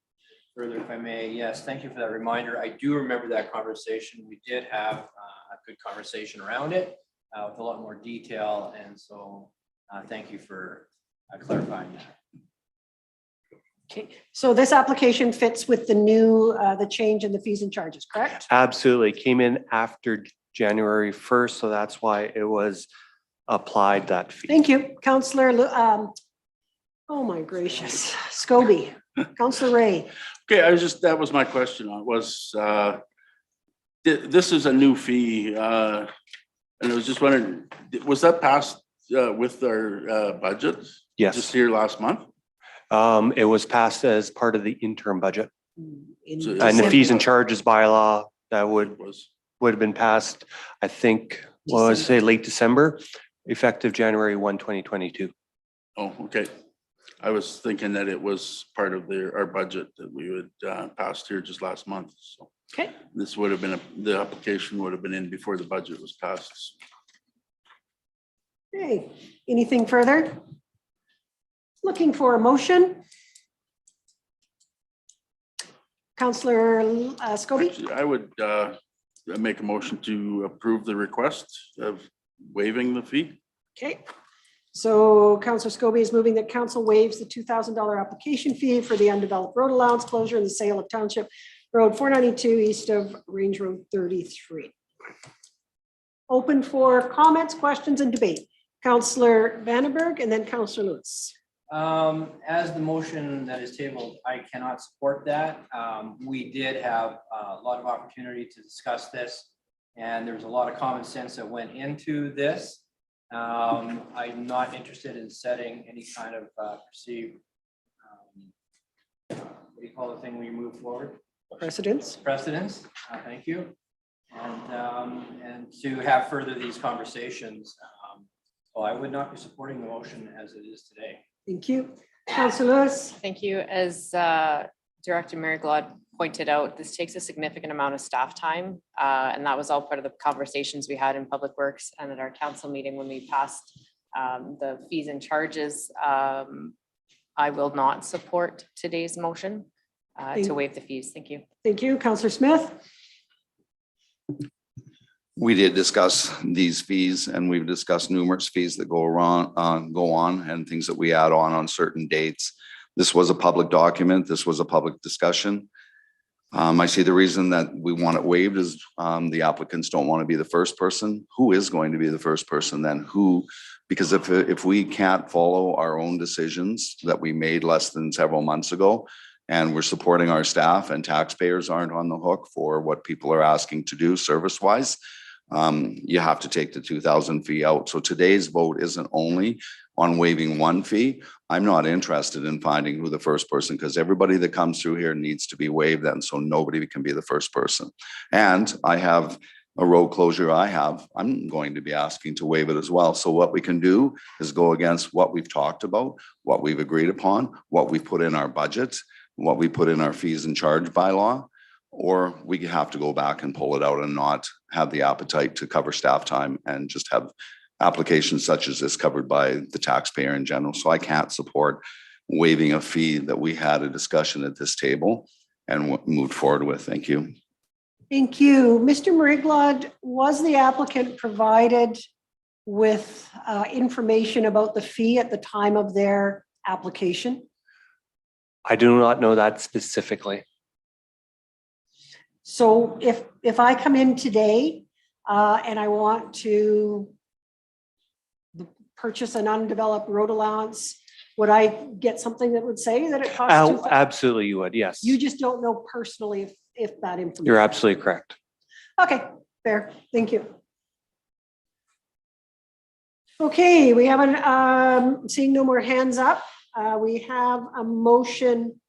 Further, if I may, yes, thank you for that reminder. I do remember that conversation. We did have a good conversation around it with a lot more detail. And so thank you for clarifying that. Okay, so this application fits with the new, the change in the fees and charges, correct? Absolutely. Came in after January 1st, so that's why it was applied that fee. Thank you, Councillor. Oh my gracious, Scobie, Councillor Ray. Okay, that was my question on was, this is a new fee, and I was just wondering, was that passed with our budget? Yes. Just here last month? It was passed as part of the interim budget. In And the fees and December. charges bylaw that would have been passed, I think, well, I say late December, effective January 1, 2022. Oh, okay. I was thinking that it was part of our budget that we would passed here just last month. So Okay, this would have been, the application would have been in before the budget was passed. okay. Anything further? Looking for a motion. Councillor Scobie? Actually, I would make a motion to approve the request of waiving the fee. Okay, so Councillor Scobie is moving that council waives the $2,000 application fee for the undeveloped road allowance closure and the sale of Township Road 492 east of Range Road 33. Open for comments, questions, and debate. Councillor Vandenberg and then Councillor Lewis. As the motion that is tabled, I cannot support that. We did have a lot of opportunity to discuss this, and there's a lot of common sense that went into this. I'm not interested in setting any kind of perceived, what do you call the thing when you move forward? Precedents. Precedents, thank you. And to have further these conversations, well, I would not be supporting the motion as it is today. Thank you. Councillor Lewis. Thank you. As Director Mary Glod pointed out, this takes a significant amount of staff time. And that was all part of the conversations we had in Public Works and at our council meeting when we passed the fees and charges. I will not support today's motion to waive the fees. Thank you. Thank you. Councillor Smith. We did discuss these fees and we've discussed numerous fees that go on and things that we add on certain dates. This was a public document. This was a public discussion. I see the reason that we want it waived is the applicants don't want to be the first person. Who is going to be the first person then? Who? Because if we can't follow our own decisions that we made less than several months ago, and we're supporting our staff and taxpayers aren't on the hook for what people are asking to do service-wise, you have to take the 2,000 fee out. So today's vote isn't only on waiving one fee. I'm not interested in finding who the first person, because everybody that comes through here needs to be waived then, so nobody can be the first person. And I have a road closure I'm going to be asking to waive it as well. So what we can do is go against what we've talked about, what we've agreed upon, what we put in our budget, what we put in our fees and charge bylaw, or we have to go back and pull it out and not have the appetite to cover staff time and just have applications such as this covered by the taxpayer in general. So I can't support waiving a fee that we had a discussion at this table and moved forward with. Thank you. Thank you. Mr. Mariglod, was the applicant provided with information about the fee at the time of their application? I do not know that specifically. So if I come in today and I want to purchase an undeveloped road allowance, would I get something that would say that it costs Oh, absolutely you would, yes. You just don't know personally if that information. You're absolutely correct. Okay, fair. Thank you. Okay, we haven't, seeing no more hands up. We have a motion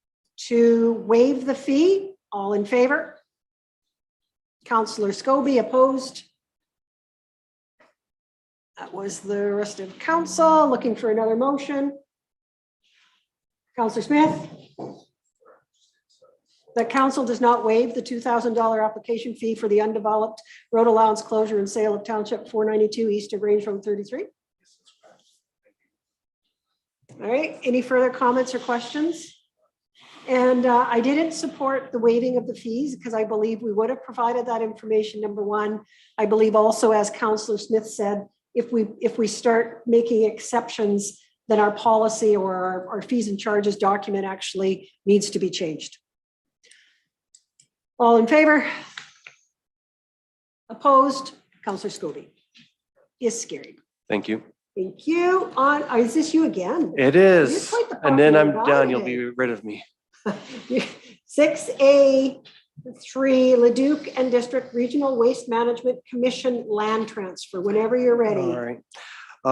to waive the fee. All in favor? Councillor Scobie opposed. That was the rest of council. Looking for another motion. Councillor Smith? The council does not waive the $2,000 application fee for the undeveloped road allowance closure and sale of Township 492 east of Range Road 33. All right, any further comments or questions? And I didn't support the waiving of the fees because I believe we would have provided that information, number one. I believe also, as Councillor Smith said, if we start making exceptions, then our policy or our fees and charges document actually needs to be changed. All in favor? Opposed? Councillor Scobie is scary. Thank you. Thank you. On, is this you again? It You're is. quite the And then I'm popular guy done. You'll today. be rid of me. 6A3 Leduc and District Regional Waste Management Commission land transfer. Whenever you're ready. All right.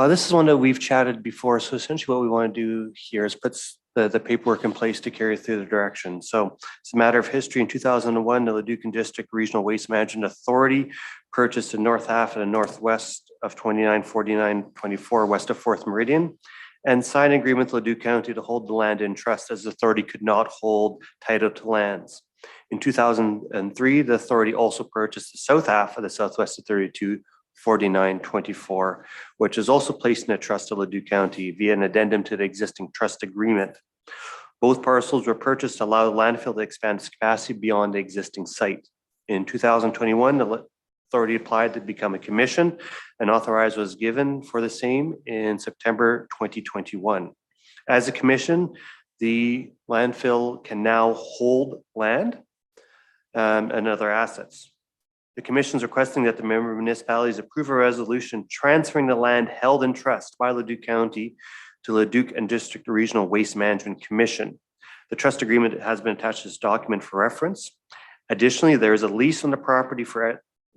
This is one that we've chatted before. So essentially what we want to do here is put the paperwork in place to carry through the direction. So it's a matter of history. In 2001, the Leduc and District Regional Waste Management Authority purchased the north half and the northwest of 2949-24 west of 4th Meridian and signed an agreement with Leduc County to hold the land in trust as the authority could not hold title to lands. In 2003, the authority also purchased the south half of the southwest of 3249-24, which is also placed in a trust of Leduc County via an addendum to the existing trust agreement. Both parcels were purchased to allow the landfill to expand its capacity beyond the existing site. In 2021, the authority applied to become a commission and authorized was given for the same in September 2021. As a commission, the landfill can now hold land and other assets. The commission is requesting that the member municipalities approve a resolution transferring the land held in trust by Leduc County to Leduc and District Regional Waste Management Commission. The trust agreement has been attached to this document for reference. Additionally, there is a lease on the property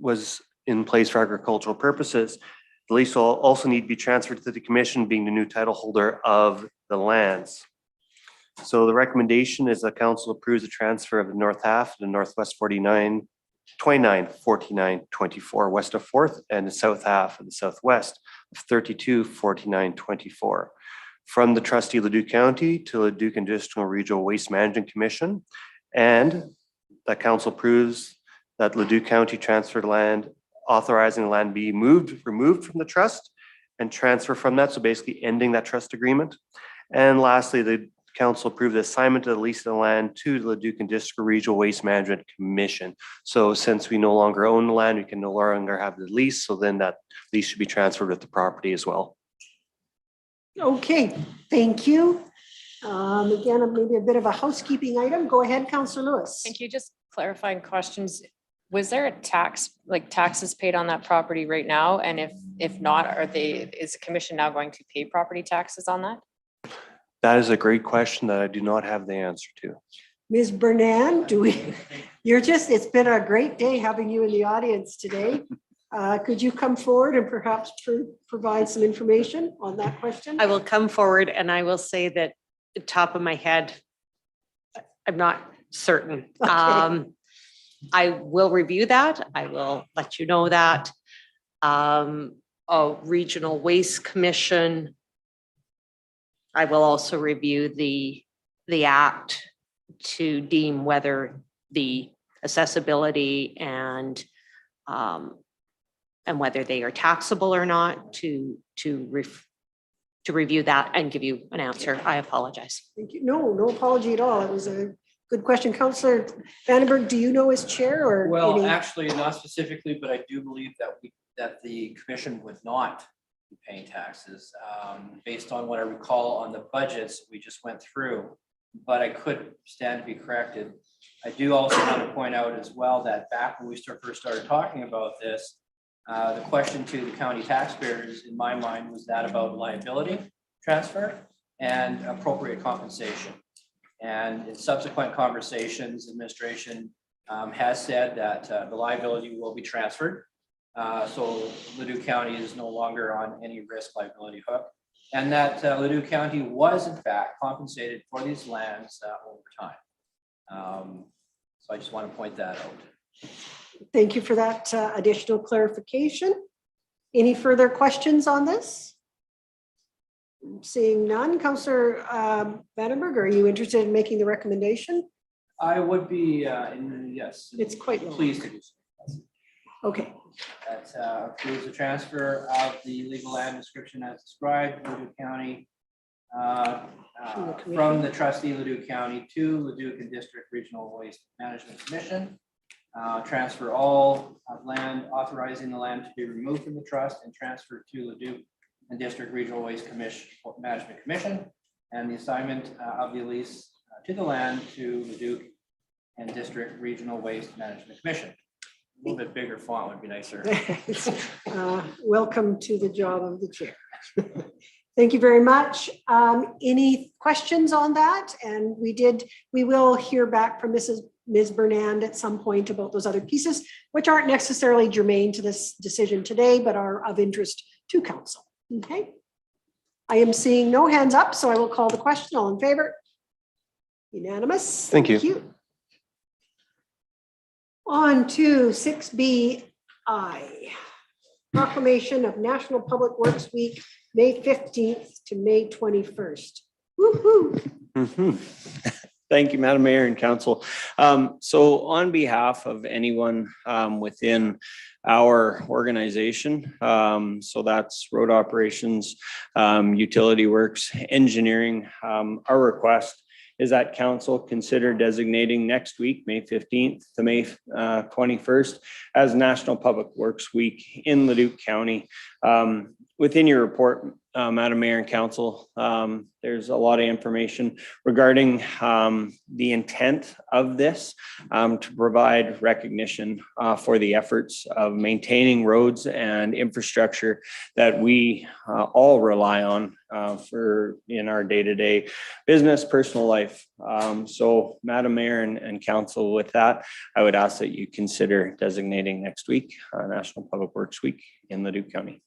was in place for agricultural purposes. The lease will also need to be transferred to the commission, being the new title holder of the lands. So the recommendation is the council approves the transfer of the north half, the northwest 2949-24 west of 4th, and the south half of the southwest of 3249-24 from the trustee Leduc County to Leduc and District Regional Waste Management Commission, and that council approves that Leduc County transferred land, authorizing the land be removed from the trust and transfer from that. So basically ending that trust agreement. And lastly, the council approved the assignment of the lease of the land to the Leduc and District Regional Waste Management Commission. So since we no longer own the land, we can no longer have the lease. So then that lease should be transferred with the property as well. Okay, thank you. Again, maybe a bit of a housekeeping item. Go ahead, Councillor Lewis. Thank you. Just clarifying questions. Was there a tax, like taxes paid on that property right now? And if not, is the commission now going to pay property taxes on that? That is a great question that I do not have the answer to. Ms. Bernan, it's been a great day having you in the audience today. Could you come forward and perhaps provide some information on that question? I will come forward and I will say that the top of my head, I'm not certain. Okay. I will review that. I will let you know that. A regional waste commission. I will also review the act to deem whether the accessibility and and whether they are taxable or not, to review that and give you an answer. I apologize. Thank you. No apology at all. It was a good question. Councillor Vandenberg, do you know as chair or? Well, any- actually, not specifically, but I do believe that the commission would not be paying taxes, based on what I recall on the budgets we just went through. But I could stand to be corrected. I do also want to point out as well that back when we first started talking about this, the question to the county taxpayers, in my mind, was that about liability transfer and appropriate compensation. And in subsequent conversations, administration has said that the liability will be transferred. So Leduc County is no longer on any risk liability hook. And that Leduc County was in fact compensated for these lands over time. So I just want to point that out. Thank you for that additional clarification. Any further questions on this? Seeing none, Councillor Vandenberg, are you interested in making the recommendation? I would be, yes. It's quite long. Pleased to do so. Okay, That approves the transfer of the legal land description as described, Leduc County, from the trustee Leduc County to Leduc and District Regional Waste Management Commission. Transfer all of land, authorizing the land to be removed from the trust and transferred to Leduc and District Regional Waste Management Commission, and the assignment of the lease to the land to Leduc and District Regional Waste Management Commission. A little bit bigger font would be nicer. welcome to the job of the chair. Thank you very much. Any questions on that? And we will hear back from Ms. Bernand at some point about those other pieces, which aren't necessarily germane to this decision today, but are of interest to council. Okay. I am seeing no hands up, so I will call the question. All in favor? Unanimous. Thank you. On to 6BI. Proclamation of National Public Works Week, May 15th to May 21st. Woo-hoo. Thank you, Madam Mayor and Council. So on behalf of anyone within our organization, so that's road operations, utility works, engineering, our request is that council consider designating next week, May 15th to May 21st, as National Public Works Week in Leduc County. Within your report, Madam Mayor and Council, there's a lot of information regarding the intent of this to provide recognition for the efforts of maintaining roads and infrastructure that we all rely on in our day-to-day business, personal life. So Madam Mayor and Council, with that, I would ask that you consider designating next week National Public Works Week in Leduc County.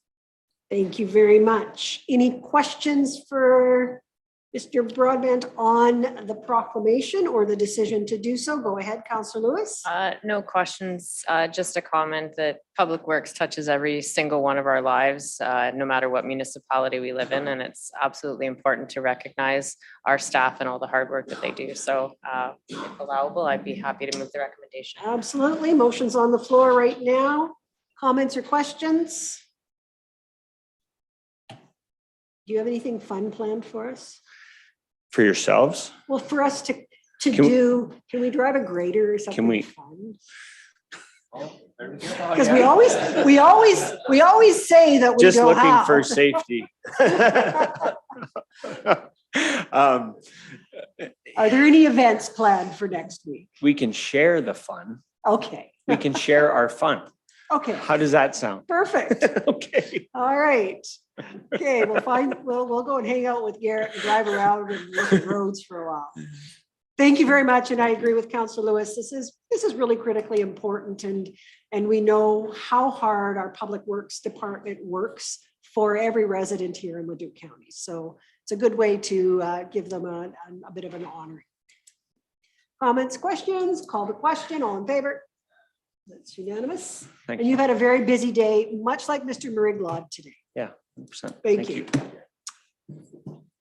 Thank you very much. Any questions for Mr. Broadbent on the proclamation or the decision to do so? Go ahead, Councillor Lewis. No questions, just a comment that Public Works touches every single one of our lives, no matter what municipality we live in, and it's absolutely important to recognize our staff and all the hard work that they do. So if allowable, I'd be happy to move the recommendation. Absolutely. Motion's on the floor right now. Comments or questions? Do you have anything fun planned for us? For yourselves? Well, for us to Can we drive a grader or something we- fun? Oh, there we go. Because we always say that we Just know looking how. for safety. Are there any events planned for next week? We can share the fun. Okay. We can share our fun. Okay. How does that sound? Perfect. Okay. All right. Okay, we'll go and hang out with Garrett and drive around and look at roads for a while. Thank you very much. And I agree with Councillor Lewis. This is really critically important, and we know how hard our Public Works Department works for every resident here in Leduc County. So it's a good way to give them a bit of an honor. Comments, questions? Call the question. All in favor? That's unanimous. Thank And you've had a very busy day, much like Mr. Mariglod today. Yeah, 100%. Thank you.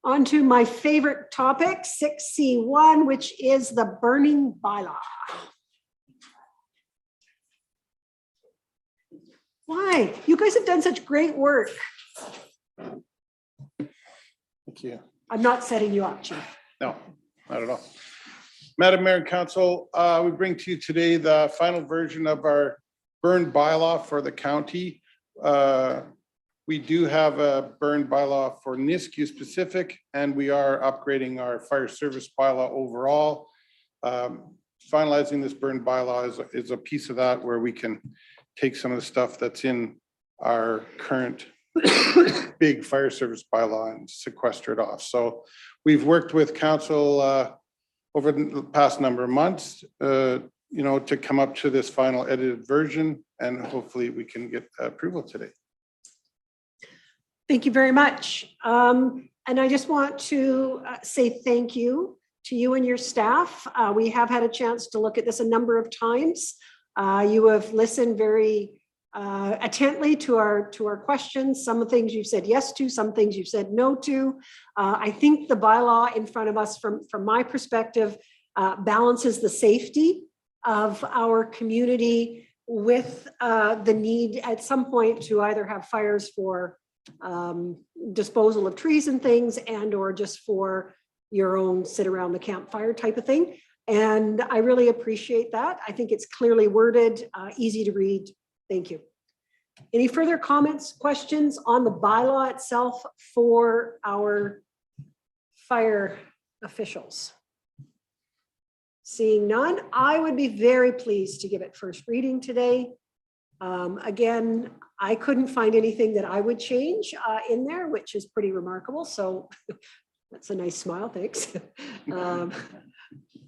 On to my favorite topic, 6C1, which is the burning bylaw. Why? You guys have done such great work. Thank you. I'm not setting you up, Chief. No, not at all. Madam Mayor and Council, we bring to you today the final version of our burn bylaw for the county. We do have a burn bylaw for Nisku specific, and we are upgrading our fire service bylaw overall. Finalizing this burn bylaw is a piece of that where we can take some of the stuff that's in our current big fire service bylaw and sequester it off. So we've worked with council over the past number of months, to come up to this final edited version, and hopefully we can get approval today. Thank you very much. And I just want to say thank you to you and your staff. We have had a chance to look at this a number of times. You have listened very attentively to our questions. Some things you've said yes to, some things you've said no to. I think the bylaw in front of us, from my perspective, balances the safety of our community with the need at some point to either have fires for disposal of trees and things, and or just for your own sit around the campfire type of thing. And I really appreciate that. I think it's clearly worded, easy to read. Thank you. Any further comments, questions on the bylaw itself for our fire officials? Seeing none, I would be very pleased to give it first reading today. Again, I couldn't find anything that I would change in there, which is pretty remarkable. So that's a nice smile, thanks.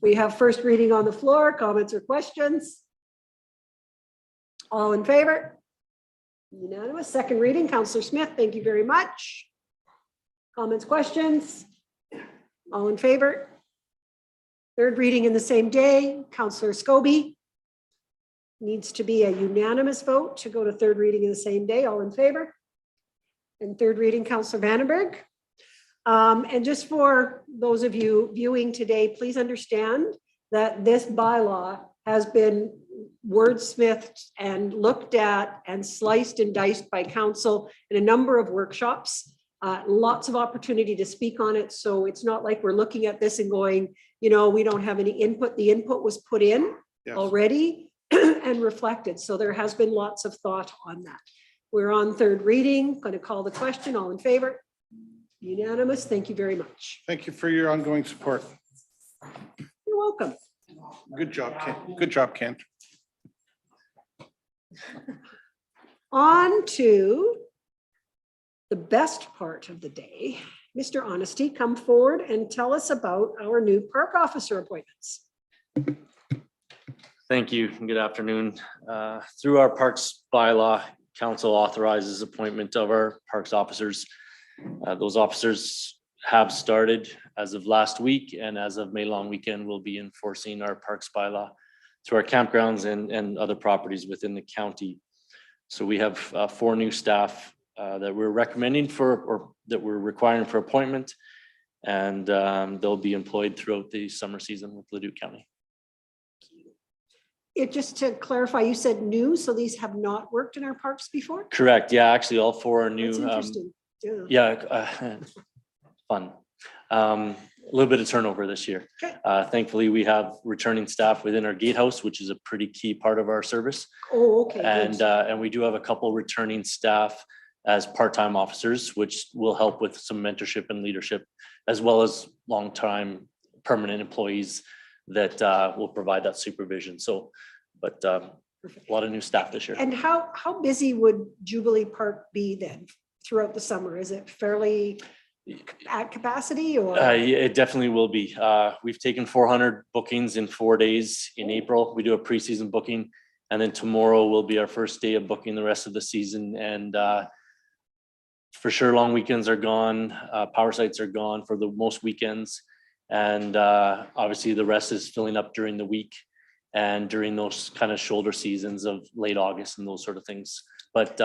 We have first reading on the floor. Comments or questions? All in favor? Unanimous. Second reading, Councillor Smith, thank you very much. Comments, questions? All in favor? Third reading in the same day, Councillor Scobie. Needs to be a unanimous vote to go to third reading in the same day. All in favor? And third reading, Councillor Vandenberg. And just for those of you viewing today, please understand that this bylaw has been wordsmithed and looked at and sliced and diced by council in a number of workshops. Lots of opportunity to speak on it. So it's not like we're looking at this and going, we don't have any input. The input was put in already and reflected. So there has been lots of thought on that. We're on third reading. Going to call the question. All in favor? Unanimous. Thank you very much. Thank you for your ongoing support. You're welcome. Good job, Kent. Good job, Kent. On to the best part of the day. Mr. Honesty, come forward and tell us about our new park officer appointments. Thank you and good afternoon. Through our parks bylaw, council authorizes appointment of our parks officers. Those officers have started as of last week, and as of May long weekend, we'll be enforcing our parks bylaw to our campgrounds and other properties within the county. So we have 4 new staff that we're recommending or that we're requiring for appointment, and they'll be employed throughout the summer season with Leduc County. Just to clarify, you said new, so these have not worked in our parks before? Correct. Yeah, actually all 4 are new. That's interesting. Fun. A little bit of turnover this year. Okay. Thankfully, we have returning staff within our gatehouse, which is a pretty key part of our service. Oh, okay. And we do have a couple returning staff as part-time officers, which will help with some mentorship and leadership, as well as long-time permanent employees that will provide that supervision. So, but a lot of new staff this year. And how busy would Jubilee Park be then throughout the summer? Is it fairly at capacity or? Yeah, it definitely will be. We've taken 400 bookings in 4 days in April. We do a preseason booking, and then tomorrow will be our first day of booking the rest of the season. And for sure, long weekends are gone. Power sites are gone for the most weekends. And obviously the rest is filling up during the week and during those kind of shoulder seasons of late August and those sort of things. But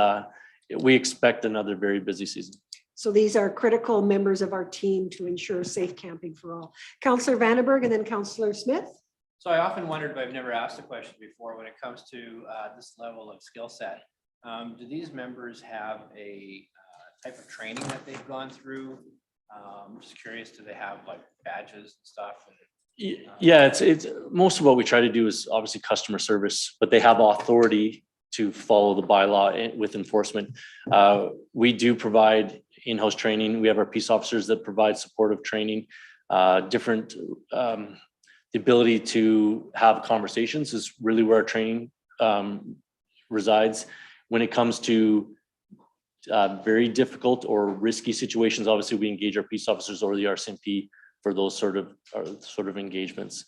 we expect another very busy season. So these are critical members of our team to ensure safe camping for all. Councillor Vandenberg and then Councillor Smith. So I often wondered, but I've never asked a question before when it comes to this level of skill set. Do these members have a type of training that they've gone through? Just curious, do they have like badges and stuff? Yeah, it's most of what we try to do is obviously customer service, but they have authority to follow the bylaw with enforcement. We do provide in-house training. We have our peace officers that provide supportive training. Different, the ability to have conversations is really where our training resides. When it comes to very difficult or risky situations, obviously we engage our peace officers or the RCMP for those sort of engagements.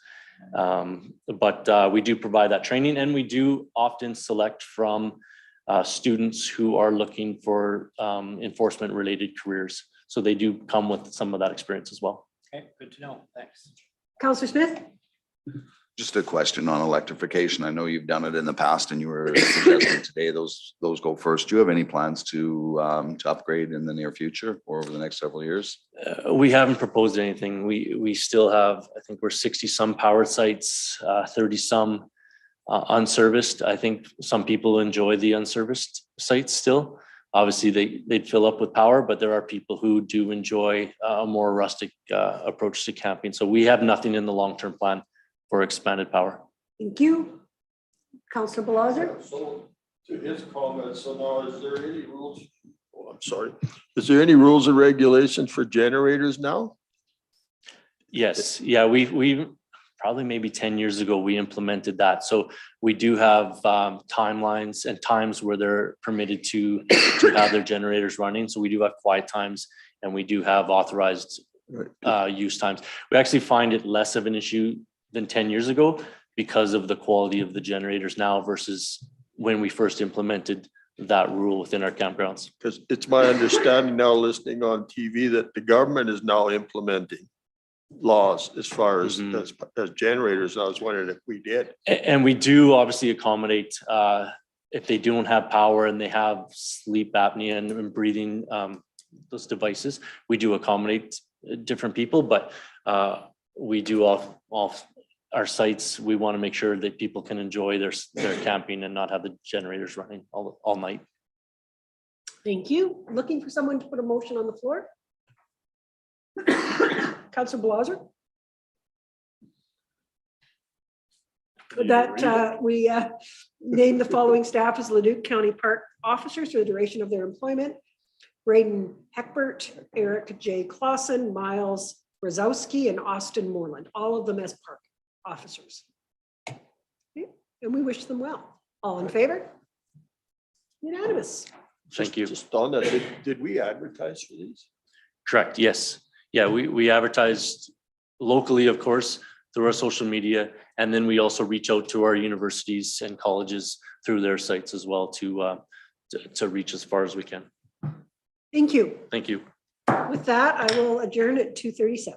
But we do provide that training, and we do often select from students who are looking for enforcement related careers. So they do come with some of that experience as well. Okay, good to know. Thanks. Councillor Smith? Just a question on electrification. I know you've done it in the past and you were suggesting today those go first. Do you have any plans to upgrade in the near future or over the next several years? We haven't proposed anything. We still have, I think we're 60 some power sites, 30 some unserviced. I think some people enjoy the unserviced sites still. Obviously they'd fill up with power, but there are people who do enjoy a more rustic approach to camping. So we have nothing in the long-term plan for expanded power. Thank you. Councillor Balazer? So to his comment, so now is there any rules? Oh, I'm sorry. Is there any rules and regulations for generators now? Yes, yeah, we probably maybe 10 years ago, we implemented that. So we do have timelines and times where they're permitted to have their generators running. So we do have quiet times and we do have authorized use times. We actually find it less of an issue than 10 years ago because of the quality of the generators now versus when we first implemented that rule within our campgrounds. Because it's my understanding now, listening on TV, that the government is now implementing laws as far as generators. I was wondering if we did. And we do obviously accommodate if they don't have power and they have sleep apnea and breathing those devices, we do accommodate different people, but we do off our sites, we want to make sure that people can enjoy their camping and not have the generators running all night. Thank you. Looking for someone to put a motion on the floor? Councillor Balazer? That we name the following staff as Leduc County Park officers for the duration of their employment. Braden Heckbert, Eric J. Clausen, Miles Rozowski, and Austin Moreland, all of them as park officers. Okay. And we wish them well. All in favor? Unanimous. Thank you. Just on that, did we advertise for these? Correct, yes. Yeah, we advertised locally, of course, through our social media, and then we also reach out to our universities and colleges through their sites as well to reach as far as we can. Thank you. Thank you. With that, I will adjourn at 2:37.